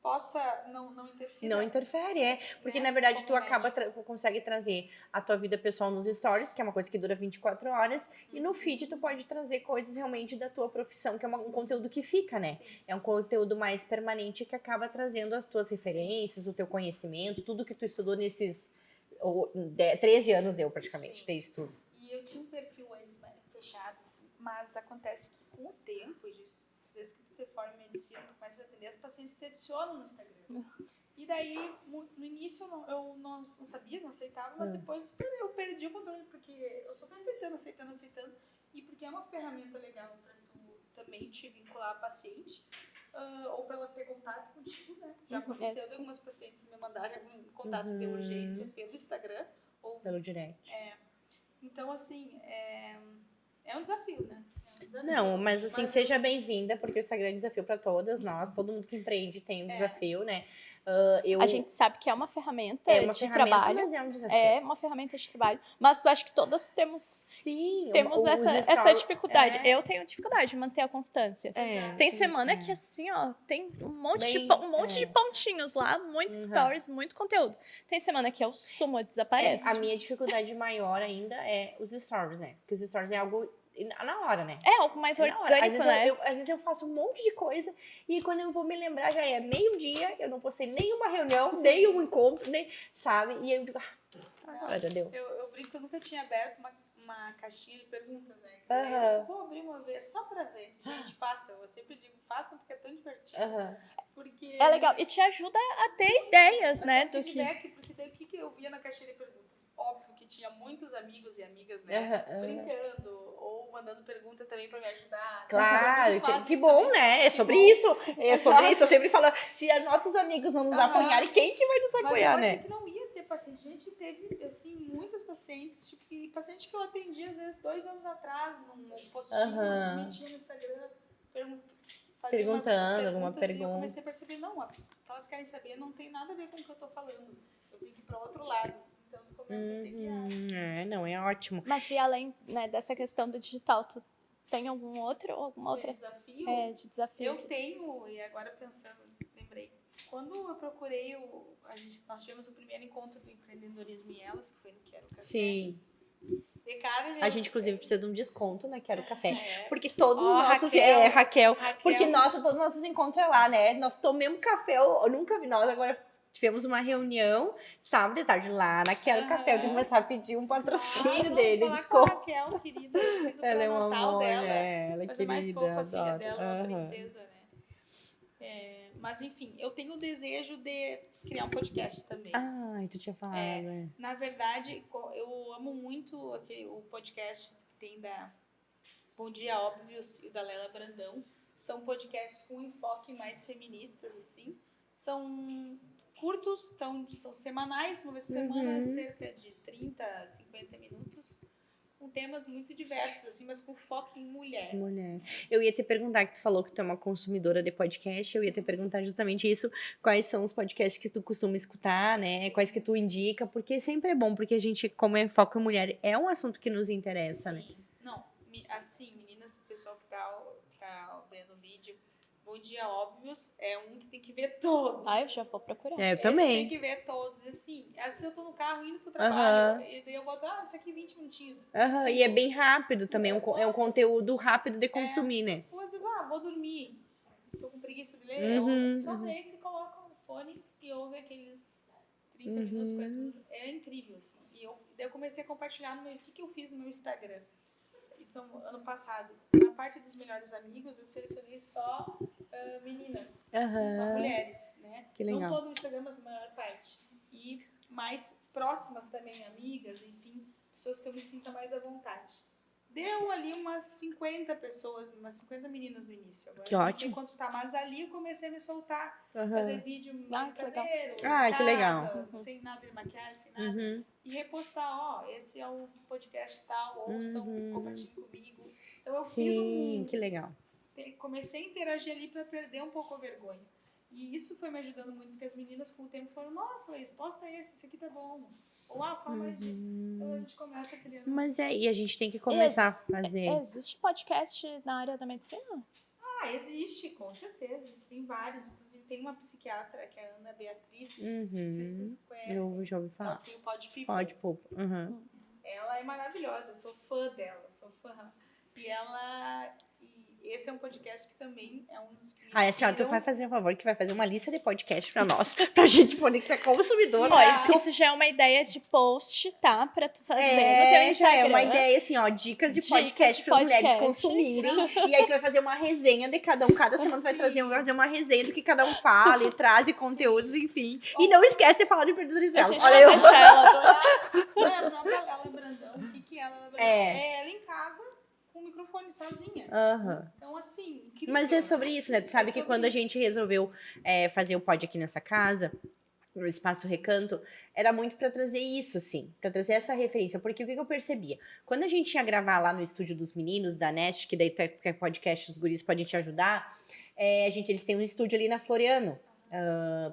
possa não interferir. Não interfere, porque na verdade tu consegue trazer a tua vida pessoal nos stories, que é uma coisa que dura 24 horas, e no feed tu pode trazer coisas realmente da tua profissão, que é um conteúdo que fica, né? Sim. É um conteúdo mais permanente que acaba trazendo as tuas referências, o teu conhecimento, tudo que tu estudou nesses 13 anos deu praticamente, ter estudo. E eu tinha um perfil antes fechado, assim, mas acontece que com o tempo, desde que tu te forma em medicina, tu começa a atender, as pacientes se adicionam no Instagram. E daí, no início, eu não sabia, não aceitava, mas depois eu perdi o controle, porque eu só fui aceitando, e porque é uma ferramenta legal para tu também te vincular a paciente, ou para ela ter contato contigo, né? Já aconteceu de algumas pacientes me mandarem algum contato de urgência pelo Instagram, ou pelo direct. Então, assim, é um desafio, né? Não, mas assim, seja bem-vinda, porque o Instagram é desafio para todas nós, todo mundo que empreende tem um desafio, né? A gente sabe que é uma ferramenta de trabalho. Mas é um desafio. É uma ferramenta de trabalho. Mas acho que todas temos essa dificuldade. Eu tenho dificuldade de manter a constância. Tem semana que assim, ó, tem um monte de pontinhos lá, muitos stories, muito conteúdo. Tem semana que eu sumo, desapareço. A minha dificuldade maior ainda é os stories, né? Porque os stories é algo Na hora, né? É algo mais É na hora. orgânico, né? Às vezes eu faço um monte de coisa e quando eu vou me lembrar já é meio-dia, eu não postei nenhuma reunião, nenhum encontro, nem, sabe? E aí eu digo, agora deu. Eu brinco que eu nunca tinha aberto uma caixinha de perguntas, né? Aham. Eu vou abrir uma vez só pra ver. Gente, façam. Eu sempre digo, façam porque é tão divertido. Porque É legal. E te ajuda a ter ideias, né? Do que... feedback, porque daí o que eu via na caixinha de perguntas? Óbvio que tinha muitos amigos e amigas, né? Brincando ou mandando pergunta também pra me ajudar. Claro, que bom, né? É sobre isso. É sobre isso. Eu sempre falo, se os nossos amigos não nos apoiarem, quem que vai nos apoiar, mas eu né? achei que não ia ter paciente. A gente teve, assim, muitas pacientes, tipo, paciente que eu atendi, às vezes, 2 anos atrás, num postinho que metia no Instagram, Perguntando alguma pergunta. E eu comecei a perceber, não, o que elas querem saber não tem nada a ver com o que eu tô falando. Eu tenho que ir para outro lado. Então, tu começa a ter que... Não, é ótimo. Mas e além, né, dessa questão do digital, tu tem alguma outra desafio? De desafio? Eu tenho, e agora pensando, lembrei. Quando eu procurei, nós tivemos o primeiro encontro do empreendedorismo e elas, que foi no Quero Café. Sim. De cara, A gente, inclusive, precisa de um desconto na Quero Café. Porque todos os nossos... Raquel. Porque todos os nossos encontros é lá, né? Nós tomamos café, eu nunca vi nós, agora tivemos uma reunião sábado de tarde lá na Quero Café. Eu tenho que começar a pedir um patrocínio dele, desconto. A Raquel, querida, fiz o Ela é um pré-natal amor, dela. né? Ela é Mas querida, é mais fofa, a filha adoro. dela, uma princesa, né? Mas, enfim, eu tenho o desejo de criar um podcast também. Ai, tu tinha falado, né? Na verdade, eu amo muito o podcast que tem da Bom Dia Óbvios e o da Lela Brandão. São podcasts com enfoque mais feministas, assim. São curtos, são semanais, uma vez por semana, cerca de 30 a 50 minutos. Com temas muito diversos, assim, mas com foco em mulher. Eu ia te perguntar, que tu falou que tu é uma consumidora de podcast, eu ia te perguntar justamente isso, quais são os podcasts que tu costuma escutar, né, quais que tu indica, porque sempre é bom, porque a gente, como é foco em mulher, é um assunto que nos interessa, né? Não, assim, meninas, pessoal que tá vendo o vídeo, Bom Dia Óbvios é um que tem que ver todos. Eu já vou procurar. Eu também. Tem que ver todos, assim. Assim, eu tô no carro indo pro trabalho, e daí eu boto, isso aqui 20 minutinhos. E é bem rápido também, é um conteúdo rápido de consumir, né? Ou você vou dormir, tô com preguiça de ler, eu só leio que coloca o fone e ouve aqueles 30 minutos, 40 minutos. É incrível, assim. Daí eu comecei a compartilhar o que eu fiz no meu Instagram. Isso ano passado. Na parte dos melhores amigos, eu selecionei só meninas, só mulheres, né? Que legal. Não todo o Instagram, mas a maior parte. E mais próximas também, amigas, enfim, pessoas que eu me sinta mais à vontade. Deu ali umas 50 pessoas, umas 50 meninas no início. Agora que eu não ótimo. sei quanto tá, mas ali eu comecei a me soltar, fazer vídeo mais caseiro, que legal. sem nada de maquiagem, sem nada. E repostar, esse é o podcast tal, ouçam, compartilhem comigo. Então eu fiz que legal. Comecei a interagir ali para perder um pouco a vergonha. E isso foi me ajudando muito, porque as meninas com o tempo falaram, nossa, Laís, posta esse aqui tá bom. Ou, fala mais disso. Então a gente começa criando. Mas e a gente tem que começar a fazer. Existe podcast na área da medicina? Existe, com certeza. Existem vários. Inclusive tem uma psiquiatra, que é a Ana Beatriz. Não sei se vocês conhecem. Eu já ouvi falar. Ela tem o Pod People. Pod People. Ela é maravilhosa, eu sou fã dela, sou fã. E esse é um podcast que também é um dos que tu vai fazer um favor, que vai fazer uma lista de podcast pra nós, pra gente poder ser consumidor. Isso já é uma ideia de post, tá? Pra tu fazer no teu Instagram. Já é uma ideia, assim, dicas de podcast para as mulheres consumirem. E aí tu vai fazer uma resenha de cada um. Cada semana tu vai fazer uma resenha do que cada um fala e traz e conteúdos, enfim. E não esquece de falar de empreendedorismo. A gente vai deixar ela a própria Lela Brandão. O que é a Lela Brandão? É ela em casa, com o microfone sozinha. Então, assim, incrível. Mas é sobre isso, né? Tu sabe que quando a gente resolveu fazer o pod aqui nessa casa, no Espaço Recanto, era muito pra trazer isso, assim, pra trazer essa referência, porque o que eu percebia? Quando a gente ia gravar lá no estúdio dos meninos, da Nest, que daí é podcast, os guris podem te ajudar, eles têm um estúdio ali na Floriano,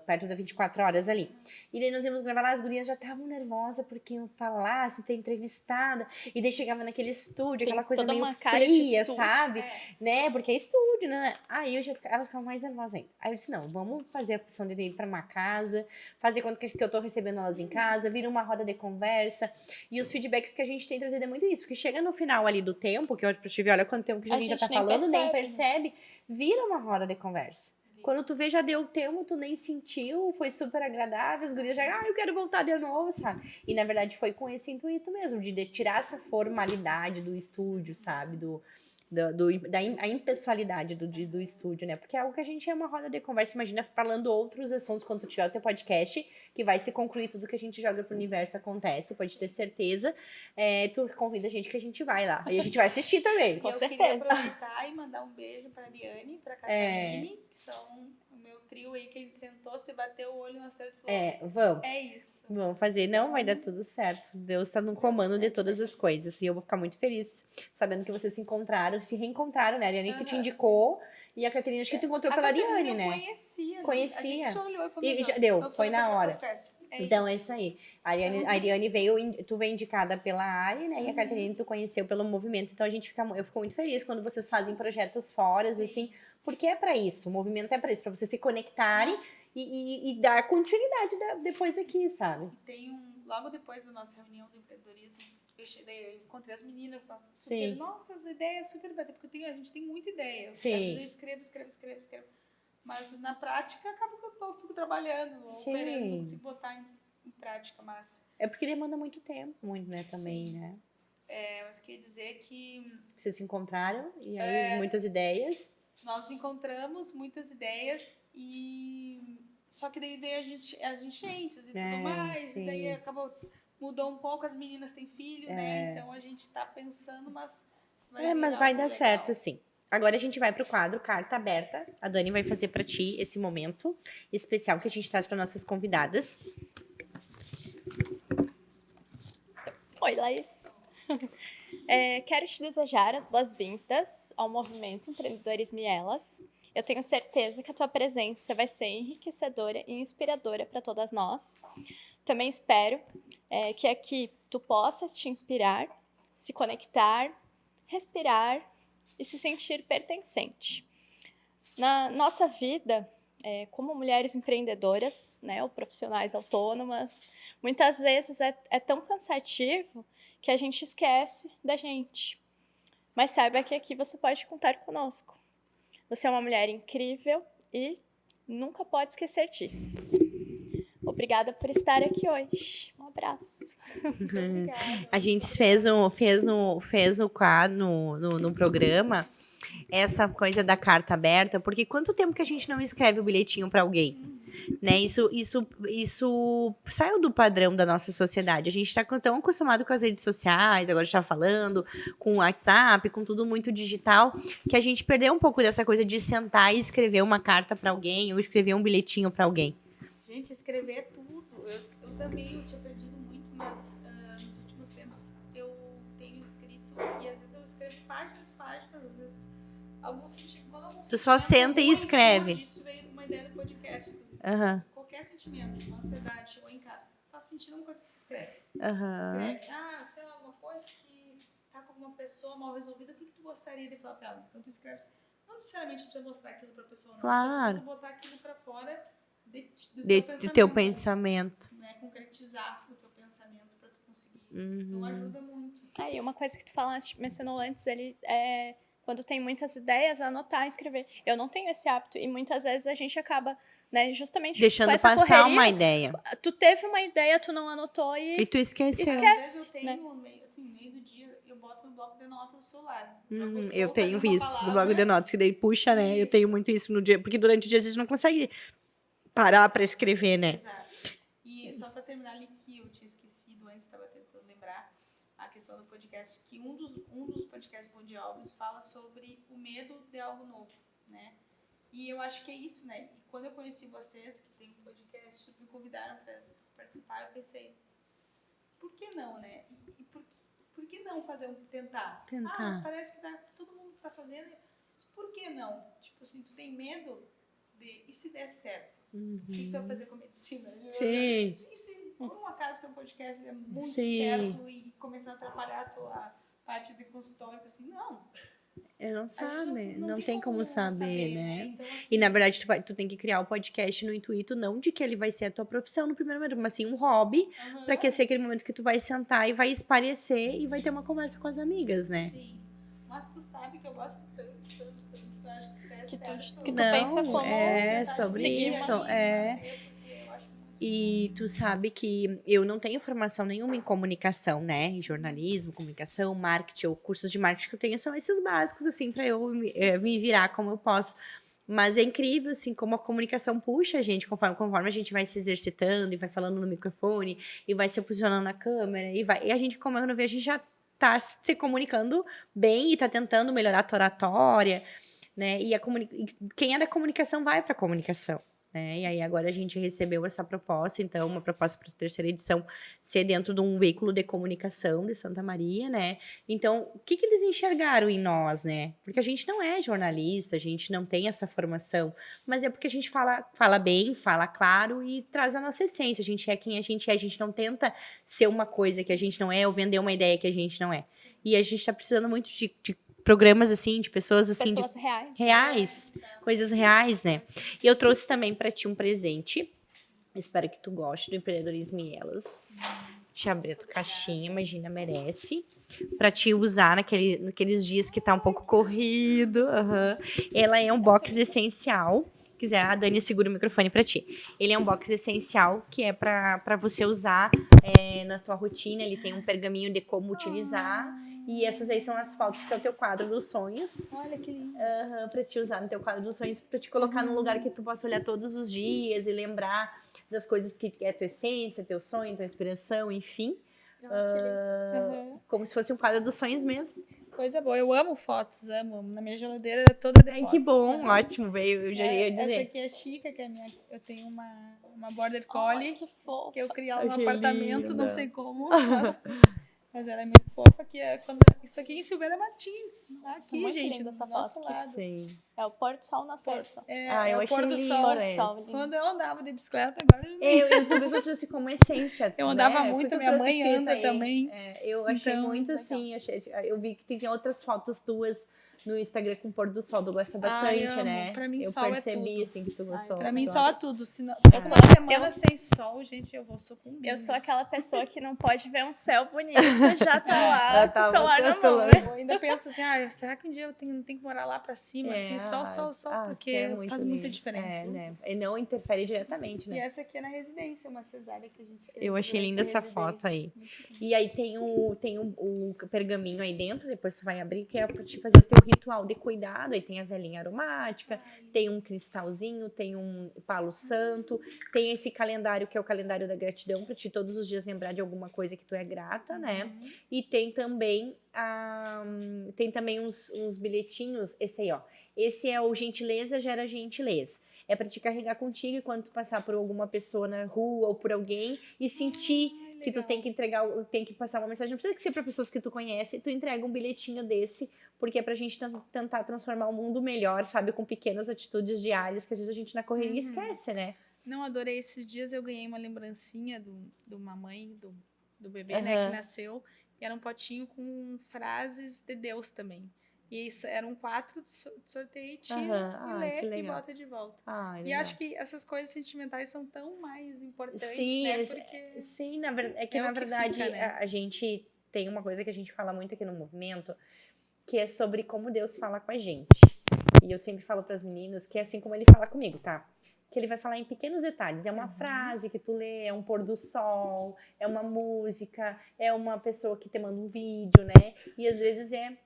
perto da 24 horas ali. E daí nós íamos gravar lá, as gurias já estavam nervosas porque iam falar, se ter entrevistada. E daí chegava naquele estúdio, aquela coisa toda meio uma cara de fria, estúdio. sabe? Né? Porque é estúdio, né? Aí elas ficavam mais nervosas ainda. Aí eu disse, não, vamos fazer a opção de ir pra uma casa, fazer quanto que eu tô recebendo elas em casa, vira uma roda de conversa. E os feedbacks que a gente tem trazido é muito isso, porque chega no final ali do tempo, que eu te vi, olha quanto tempo que a gente já tá nem falando, nem percebe. percebe, vira uma roda de conversa. Quando tu vê, já deu tempo, tu nem sentiu, foi super agradável, as gurias já, eu quero voltar de novo, sabe? E na verdade foi com esse intuito mesmo, de tirar essa formalidade do estúdio, sabe? A impessoalidade do estúdio, né? Porque é algo que a gente é uma roda de conversa, imagina falando outros assuntos quando tu tiver o teu podcast, que vai se concluir tudo que a gente joga pro universo acontece, pode ter certeza. Tu convida a gente que a gente vai lá. E a gente vai assistir também. Com eu certeza. queria aproveitar e mandar um beijo pra Liane, pra Catarine, que são o meu trio aí, que a gente sentou, se bateu o olho nas três falou, Vamos. é isso. Vamos fazer. Não, vai dar tudo certo. Deus tá no comando de todas as coisas. E eu vou ficar muito feliz sabendo que vocês se reencontraram, né? A Ariane que te indicou e a Catarina acho que tu encontrou pela Ariane, né? Conhecia. Conhecia. A gente só olhou e falou, E já deu, foi na hora. É Então é isso. isso aí. A Ariane veio, tu veio indicada pela Ari, né? E a Catarina tu conheceu pelo movimento. Então eu fico muito feliz quando vocês fazem projetos fora, assim, porque é pra isso. O movimento é pra isso, pra vocês se conectarem e dar continuidade depois aqui, sabe? Tem logo depois da nossa reunião do empreendedorismo, eu encontrei as meninas, nossas ideias super batem, porque a gente tem muita ideia. Às vezes eu escrevo. Mas na prática acaba que eu fico trabalhando, operando, não consigo botar em prática, mas... É porque demanda muito tempo, né, também, né? Mas eu queria dizer que... Vocês se encontraram e aí muitas ideias. Nós encontramos muitas ideias só que daí veio as enchentes e tudo mais, sim. e daí mudou um pouco, as meninas têm filho, né? Então a gente tá pensando, mas vai dar certo, sim. Agora a gente vai pro quadro Carta Aberta. A Dani vai fazer pra ti esse momento especial que a gente traz para nossas convidadas. Oi, Laís. Quero te desejar as boas-vindas ao movimento Empreendedorismo e Elas. Eu tenho certeza que a tua presença vai ser enriquecedora e inspiradora para todas nós. Também espero que aqui tu possa te inspirar, se conectar, respirar e se sentir pertencente. Na nossa vida, como mulheres empreendedoras, né, ou profissionais autônomas, muitas vezes é tão cansativo que a gente esquece da gente. Mas saiba que aqui você pode contar conosco. Você é uma mulher incrível e nunca pode esquecer disso. Obrigada por estar aqui hoje. Um abraço. A gente fez no quadro, no programa, essa coisa da carta aberta, porque quanto tempo que a gente não escreve o bilhetinho para alguém? Né? Isso saiu do padrão da nossa sociedade. A gente está tão acostumado com as redes sociais, agora está falando, com o WhatsApp, com tudo muito digital, que a gente perdeu um pouco dessa coisa de sentar e escrever uma carta para alguém ou escrever um bilhetinho para alguém. Gente, escrever é tudo. Eu também tinha perdido muito, mas nos últimos tempos eu tenho escrito, e às vezes eu escrevo páginas, às vezes tu só senta e escreve. Isso veio de uma ideia do podcast. Qualquer sentimento, uma ansiedade, ou em casa, tá sentindo uma coisa, escreve. Escreve. Sei lá, alguma coisa que tá com uma pessoa mal resolvida, o que tu gostaria de falar pra ela? Então tu escreve. Não necessariamente precisa mostrar aquilo pra pessoa, não. Claro. Você precisa botar aquilo pra fora do teu pensamento. Né? Concretizar o teu pensamento pra tu conseguir. Então ajuda muito. E uma coisa que tu mencionou antes, quando tem muitas ideias, anotar, escrever. Sim. Eu não tenho esse hábito e muitas vezes a gente acaba, né, justamente deixando com essa passar correria, uma ideia. Tu teve uma ideia, tu não anotou e tu esqueceu. Às vezes eu tenho, meio do dia, eu boto no bloco de notas do celular. Eu tenho isso no bloco de notas, que daí puxa, né? Isso. Eu tenho muito isso no dia, porque durante o dia a gente não consegue parar pra escrever, né? Exato. E só pra terminar ali, que eu tinha esquecido antes, estava tentando lembrar a questão do podcast, que um dos podcasts mundiais fala sobre o medo de algo novo, né? E eu acho que é isso, né? E quando eu conheci vocês, que tem um podcast, me convidaram para participar, eu pensei, por que não, né? E por que não tentar? Mas parece que todo mundo tá fazendo, mas por que não? Tipo assim, tu tem medo e se der certo? O que tu vai fazer com a medicina? Sim. Se por um acaso seu podcast é muito Sim. certo e começar a atrapalhar a tua parte de consultório, assim, não. Não sabe, não tem tem como saber, né? Então, assim, E na verdade tu tem que criar o podcast no intuito não de que ele vai ser a tua profissão no primeiro momento, mas sim um hobby, pra que ser aquele momento que tu vai sentar e vai esparecer e vai ter uma conversa com as amigas, né? Sim. Mas tu sabe que eu gosto tanto, que eu acho que se der certo... Que tu pensa como sobre seguir isso, porque eu acho muito E tu sabe que eu não tenho formação nenhuma em comunicação, né? Em jornalismo, comunicação, marketing ou cursos de marketing que eu tenho são esses básicos, assim, pra eu me virar como eu posso. Mas é incrível, assim, como a comunicação puxa a gente conforme a gente vai se exercitando e vai falando no microfone e vai se posicionando na câmera e a gente, como eu não vejo, a gente já tá se comunicando bem e tá tentando melhorar a tua oratória, né? E quem é da comunicação vai pra comunicação. Né? E aí agora a gente recebeu essa proposta, então, uma proposta para a terceira edição ser dentro de um veículo de comunicação de Santa Maria, né? Então, o que eles enxergaram em nós, né? Porque a gente não é jornalista, a gente não tem essa formação, mas é porque a gente fala bem, fala claro e traz a nossa essência. A gente é quem a gente não tenta ser uma coisa que a gente não é ou vender uma ideia que a gente não é. E a gente tá precisando muito de programas assim, de pessoas assim, pessoas de reais, coisas reais, né? E eu trouxe também pra ti um presente. Espero que tu goste do Empreendedorismo e Elas. Te abrir a tua caixinha, imagina, merece. Pra te usar naqueles dias que tá um pouco corrido. Ela é um box essencial. Se quiser, a Dani segura o microfone pra ti. Ele é um box essencial que é pra você usar na tua rotina. Ele tem um pergaminho de como utilizar. E essas aí são as fotos que é o teu quadro dos sonhos. Olha que lindo. Pra te usar no teu quadro dos sonhos, pra te colocar num lugar que tu possa olhar todos os dias e lembrar das coisas que é tua essência, teu sonho, tua inspiração, enfim. Como se fosse um quadro dos sonhos mesmo. Coisa boa. Eu amo fotos, amo. Na minha geladeira é toda de fotos. Que bom, ótimo, veio. Eu já ia dizer. Essa aqui é Chica, que é eu tenho uma Border Collie. que fofo. Que eu criei ela no apartamento, linda. não sei como. Mas ela é muito fofa. Isso aqui é em Silveira Martins. Aqui, muito gente, linda essa do nosso foto. lado. Sim. É o pôr do sol nascer. É eu o achei pôr do lindo sol. esse. Quando eu andava de bicicleta, agora Eu também eu trouxe como essência. eu andava né? muito, Porque minha eu mãe trouxe anda escrita aí. também. Eu achei Então, muito legal. assim. Eu vi que tem outras fotos tuas no Instagram com o pôr do sol. Tu gosta bastante, amo. né? Pra mim, eu sol é percebi tudo. assim que tu gostou. Pra mim, Tu sol é acha? tudo. Se não, Eu sou- uma semana eu- sem sol, gente, eu vou sucumbir. Eu sou aquela pessoa que não pode ver um céu bonito, já tá lá Ela com tava o celular na tanto mão, lá. né? Eu ainda penso assim, será que um dia eu tenho que morar lá pra cima, assim, sol, porque é muito faz muita lindo. diferença. Né? E não interfere diretamente, E né? essa aqui é na residência, uma cesárea que a gente fez. Eu achei durante linda a essa residência. foto aí. E aí tem o pergaminho aí dentro, depois você vai abrir, que é pra te fazer o teu ritual de cuidado. Aí tem a velinha aromática, tem um cristalzinho, tem um palo santo, tem esse calendário que é o calendário da gratidão, pra te todos os dias lembrar de alguma coisa que tu é grata, né? E tem também uns bilhetinhos, esse aí, ó. Esse é o Gentileza Gera Gentileza. É pra te carregar contigo e quando tu passar por alguma pessoa na rua ou por alguém e sentir que tu tem que tem que passar uma mensagem. Não precisa ser pra pessoas que tu conhece, tu entrega um bilhetinho desse, porque é pra gente tentar transformar o mundo melhor, sabe? Com pequenas atitudes diárias que às vezes a gente na correria esquece, né? Não, adorei. Esses dias eu ganhei uma lembrancinha de uma mãe, do bebê, né, que nasceu. E era um potinho com frases de Deus também. E isso, eram 4 de sorteio, tira e lê e bota de volta. E acho que essas coisas sentimentais são tão mais importantes, né? Porque sim, na verdade, na verdade fica, né? a gente tem uma coisa que a gente fala muito aqui no movimento, que é sobre como Deus fala com a gente. E eu sempre falo para as meninas que é assim como ele fala comigo, tá? Que ele vai falar em pequenos detalhes. É uma frase que tu lê, é um pôr do sol, é uma música, é uma pessoa que te manda um vídeo, né? E às vezes é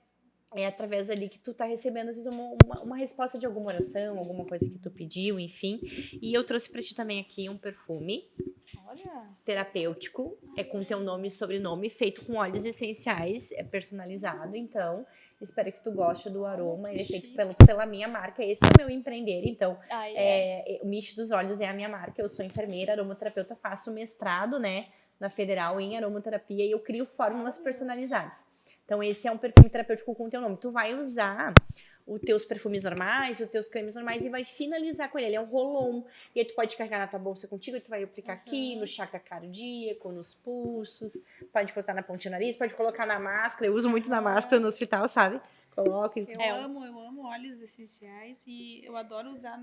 através ali que tu tá recebendo, às vezes, uma resposta de alguma oração, alguma coisa que tu pediu, enfim. E eu trouxe pra ti também aqui um perfume terapêutico, com teu nome e sobrenome, feito com óleos essenciais, é personalizado, então... Espero que tu goste do aroma. Ele é feito pela minha marca. Esse é o meu empreender. Então, o Mish dos Olhos é a minha marca. Eu sou enfermeira, aromaterapeuta, faço mestrado, né, na Federal em aromaterapia e eu crio fórmulas personalizadas. Então, esse é um perfume terapêutico com o teu nome. Tu vai usar os teus perfumes normais, os teus cremes normais e vai finalizar com ele. Ele é um roll-on. E aí tu pode carregar na tua bolsa contigo e tu vai aplicar aqui no chakra cardíaco, nos pulsos. Pode botar na pontinha do nariz, pode colocar na máscara. Eu uso muito na máscara no hospital, sabe? Coloco. Eu amo óleos essenciais e eu adoro usar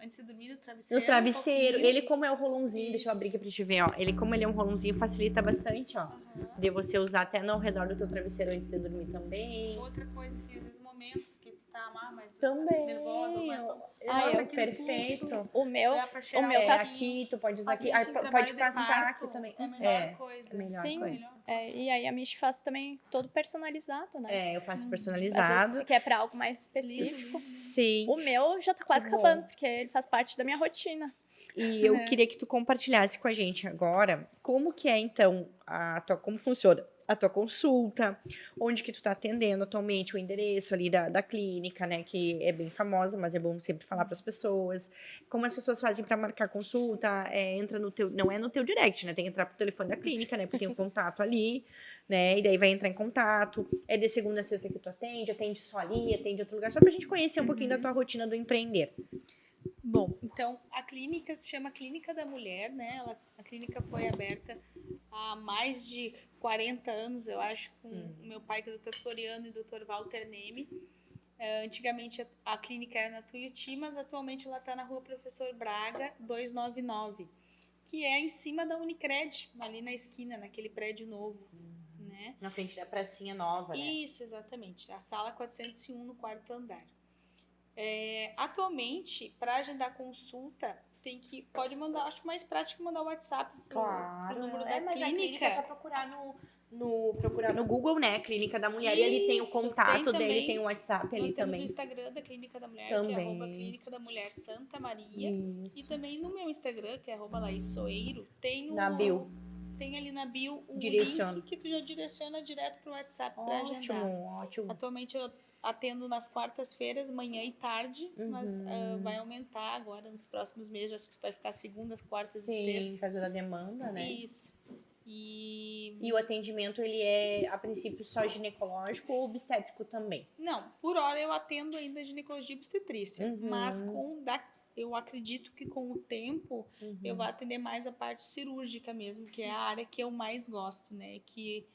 antes de dormir no travesseiro. No travesseiro. Um Ele, como é um rolãozinho, deixa eu abrir aqui pra te ver, ó. Ele, como ele é um rolãozinho, facilita bastante, ó. De você usar até no redor do teu travesseiro antes de dormir também. Outra coisa, assim, às vezes momentos que tu tá mais Também. nervosa ou Perfeito. O meu Tá tá aqui, tu pode usar aqui. Paciente em Pode trabalho de passar parto aqui também. É a melhor coisa. É a melhor Sim, coisa. e aí a Mish faz também todo personalizado, né? Eu faço Às personalizado. vezes, se quer pra algo mais específico. Sim. O meu já tá quase Que bom. acabando, porque ele faz parte da minha rotina. E eu queria que tu compartilhasse com a gente agora como que é, então, como funciona a tua consulta, onde que tu tá atendendo atualmente, o endereço ali da clínica, né, que é bem famosa, mas é bom sempre falar para as pessoas, como as pessoas fazem para marcar consulta, entra no teu, não é no teu direct, né, tem que entrar pro telefone da clínica, né, porque tem um contato ali, né, e daí vai entrar em contato, é de segunda a sexta que tu atende só ali, atende em outro lugar, só pra gente conhecer um pouquinho da tua rotina do empreender. Bom, então a clínica se chama Clínica da Mulher, né? A clínica foi aberta há mais de 40 anos, eu acho, com o meu pai, que é o Dr. Floriano, e o Dr. Walter Neme. Antigamente a clínica era na Tuiuti, mas atualmente ela está na Rua Professor Braga, 299, que é em cima da Unicred, ali na esquina, naquele prédio novo, né? Na frente da pracinha nova, né? Isso, exatamente. A sala 401, no 4º andar. Atualmente, para agendar consulta, pode mandar, acho mais prático mandar o WhatsApp pro número da mas clínica. a clínica é só procurar no Google, né, Clínica da Mulher, e ali tem o contato dele, tem o WhatsApp ali também. Nós temos também. o Instagram da Clínica da Mulher, Também. que é @Clínica da Mulher Santa Maria. Isso. E também no meu Instagram, que é @LaísSoeiro, tem Na bio. Tem ali na bio o Direciona. link que tu já direciona direto pro WhatsApp para agendar. Ótimo. Atualmente eu atendo nas quartas-feiras, manhã e tarde, mas vai aumentar agora nos próximos meses, acho que vai ficar segundas, quartas e sextas. Sim, caso da demanda, né? Isso. E o atendimento, ele é, a princípio, só ginecológico ou obstétrico também? Não, por hora eu atendo ainda ginecologia e obstetrícia, mas eu acredito que com o tempo eu vou atender mais a parte cirúrgica mesmo, que é a área que eu mais gosto, né? Que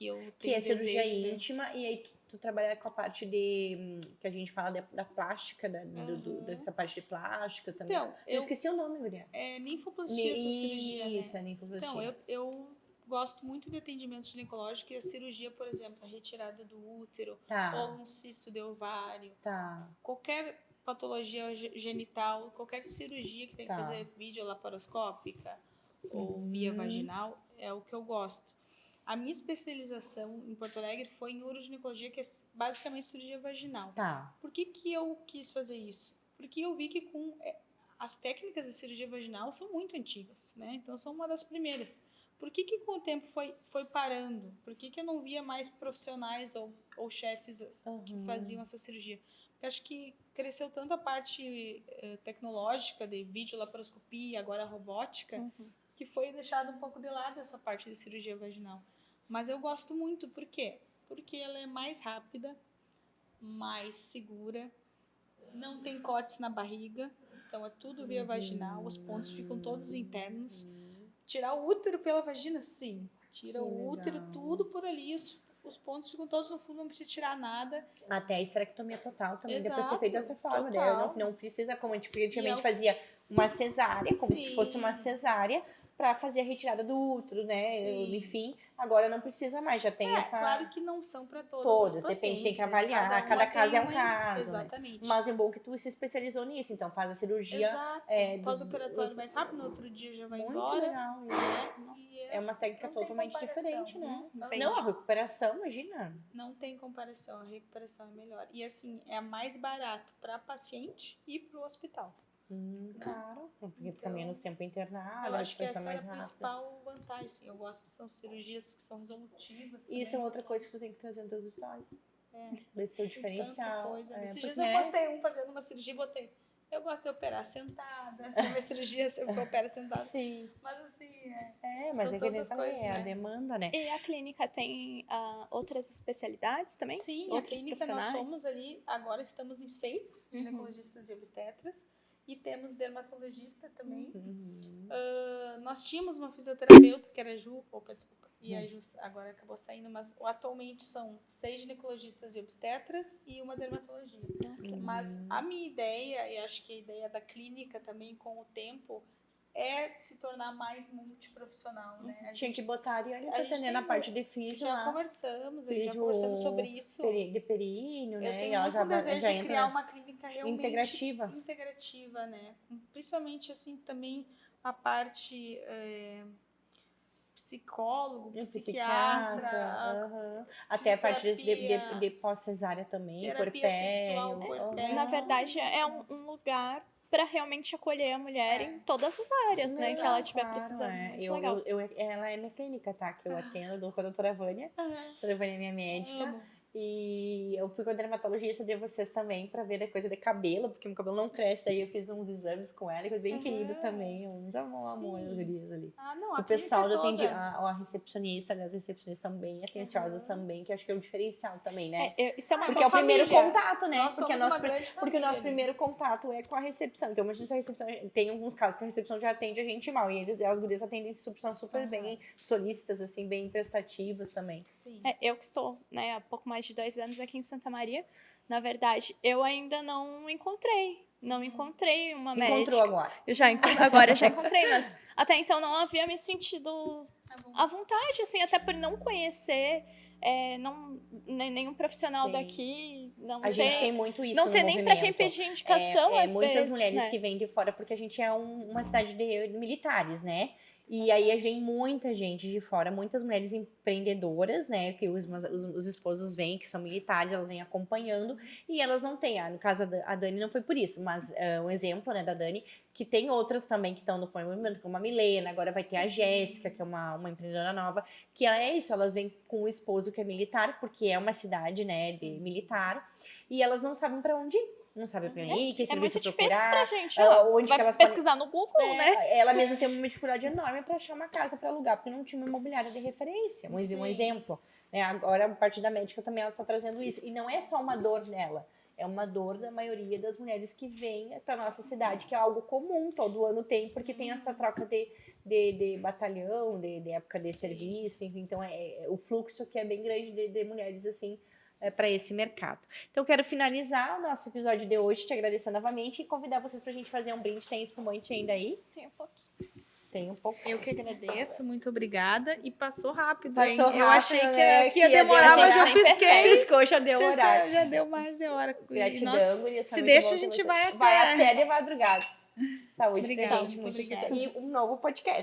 eu tenho Que é cirurgia desejo, né? íntima, e aí tu trabalha com a parte que a gente fala da plástica, dessa parte de plástica também. Então, eu esqueci o nome, guria. É ninfoplastia essa cirurgia, né? Isso, é ninfoplastia. Então, eu gosto muito de atendimento ginecológico e a cirurgia, por exemplo, a retirada do útero, ou um cisto de ovário, qualquer patologia genital, qualquer cirurgia que tem que fazer videolaparoscópica ou via vaginal, é o que eu gosto. A minha especialização em Porto Alegre foi em uroginecologia, que é basicamente cirurgia vaginal. Por que eu quis fazer isso? Porque eu vi que as técnicas de cirurgia vaginal são muito antigas, né? Então, são uma das primeiras. Por que com o tempo foi parando? Por que eu não via mais profissionais ou chefes que faziam essa cirurgia? Porque acho que cresceu tanto a parte tecnológica de videolaparoscopia, agora a robótica, que foi deixado um pouco de lado essa parte de cirurgia vaginal. Mas eu gosto muito, por quê? Porque ela é mais rápida, mais segura, não tem cortes na barriga, então é tudo via vaginal, os pontos ficam todos internos. Tirar o útero pela vagina, sim. Tira o útero, tudo por ali, os pontos ficam todos no fundo, não precisa tirar nada. Até a esterectomia total também Exato, deve ser feita dessa forma, total. né? Não precisa, como antigamente fazia uma cesárea, como se fosse uma cesárea, para fazer a retirada do útero, né? Enfim, agora não precisa mais, já tem essa... Claro que não são para todas as depende, tem que avaliar, cada caso é um caso, exatamente. Né? Mas é bom que tu se especializou nisso, então faz a cirurgia... Exato, pós-operatório mais rápido, no outro dia já vai embora. Muito legal, né? É uma técnica totalmente diferente, né? Não, a recuperação, imagina. Não tem comparação, a recuperação é melhor. E assim, é mais barato para paciente e para o hospital. Claro, porque fica menos tempo internado. Eu acho que essa mais é a principal vantagem. Assim. Eu gosto que são cirurgias que são resolutivas. Isso é outra coisa que tu tem que trazer nos teus stories. Ver se teu diferencial. Esses dias eu postei fazendo uma cirurgia e botei. Eu gosto de operar sentada. A minha cirurgia eu opero sentada. Sim. Mas assim, mas são é que nem tantas falei, coisas, a né? demanda, né? E a clínica tem outras especialidades também? Sim, Outros a clínica nós profissionais? somos ali, agora estamos em 6 ginecologistas e obstetras. E temos dermatologista também. Nós tínhamos uma fisioterapeuta, que era a Ju, desculpa. E a Ju agora acabou saindo, mas atualmente são 6 ginecologistas e obstetras e uma dermatologia. Mas a minha ideia, e acho que a ideia da clínica também com o tempo, é se tornar mais multiprofissional, né? A Tinha gente- que botar a Ariane a pra gente atender tem na parte de físio já lá. conversamos sobre isso. De períneo, né? Eu E tenho ela muito já um desejo já de entra criar uma clínica realmente integrativa. né? Principalmente, assim, também a parte psicólogo, psiquiatra, até a parte fisioterapia, de pós-cesárea também, terapia sexual, puerpério. Na verdade, é um lugar para realmente acolher a mulher em todas as áreas, né? Que ela estiver precisando. Muito legal. Ela é minha clínica, tá? Que eu atendo com a doutora Vânia. A doutora Vânia é minha médica. Amo. E eu fui com a dermatologista de vocês também pra ver a coisa de cabelo, porque meu cabelo não cresce. Daí eu fiz uns exames com ela, que foi bem querida também. Uns amores, as gurias ali. Não, o pessoal já atende toda. a recepcionista, né? As recepcionistas são bem atenciosas também, que acho que é o diferencial também, né? Isso é uma Porque é o primeiro família. contato, né? Nós Porque, somos uma grande porque o nosso família. primeiro contato é com a recepção. Então, imagina se a recepção... Tem alguns casos que a recepção já atende a gente mal. E as gurias atendem são super bem solícitas, assim, bem prestativas também. Sim. Eu que estou, né, há pouco mais de 2 anos aqui em Santa Maria, na verdade, eu ainda não encontrei uma médica. Encontrou agora. Agora eu já encontrei, mas até então não havia me sentido à vontade, assim, até por não conhecer nenhum profissional Sim. daqui. Não A gente tem muito isso não no tem nem pra quem movimento. pedir indicação, às muitas vezes, mulheres né? que vêm de fora, porque a gente é uma cidade de militares, né? E aí vem muita gente de fora, muitas mulheres empreendedoras, né? Que os esposos vêm, que são militares, elas vêm acompanhando e elas não têm. No caso, a Dani não foi por isso, mas um exemplo, né, da Dani, que tem outras também que estão no movimento, como a Milena, agora vai ter a Jéssica, que é uma empreendedora nova, que é isso, elas vêm com o esposo que é militar, porque é uma cidade, né, de militar, e elas não sabem pra onde ir. Não sabe pra onde ir, que serviço muito procurar. difícil pra gente. Onde vai que elas pesquisar no Google, né? Ela mesma tem uma dificuldade enorme pra achar uma casa pra alugar, porque não tinha uma imobiliária de referência. Um exemplo. Né? Agora, a parte da médica também ela tá trazendo isso. E não é só uma dor dela. É uma dor da maioria das mulheres que vêm pra nossa cidade, que é algo comum, todo ano tem, porque tem essa troca de batalhão, de época de serviço, enfim. Então, o fluxo que é bem grande de mulheres, assim, para esse mercado. Então, eu quero finalizar o nosso episódio de hoje, te agradecer novamente e convidar vocês pra gente fazer um brinde. Tem espumante ainda aí? Tem um pouco. Tem um pouco. Eu que agradeço, muito obrigada. E passou rápido, Passou hein? rápido, Eu achei né? que ia demorar, mas eu nem pisquei. Piscou, já deu horário. Já deu mais de hora. Gratidão, gurias, foi se muito deixa, bom a ter gente vocês. vai até... Vai até de madrugada. Saúde Obrigada, pra gente. obrigada. E um novo podcast.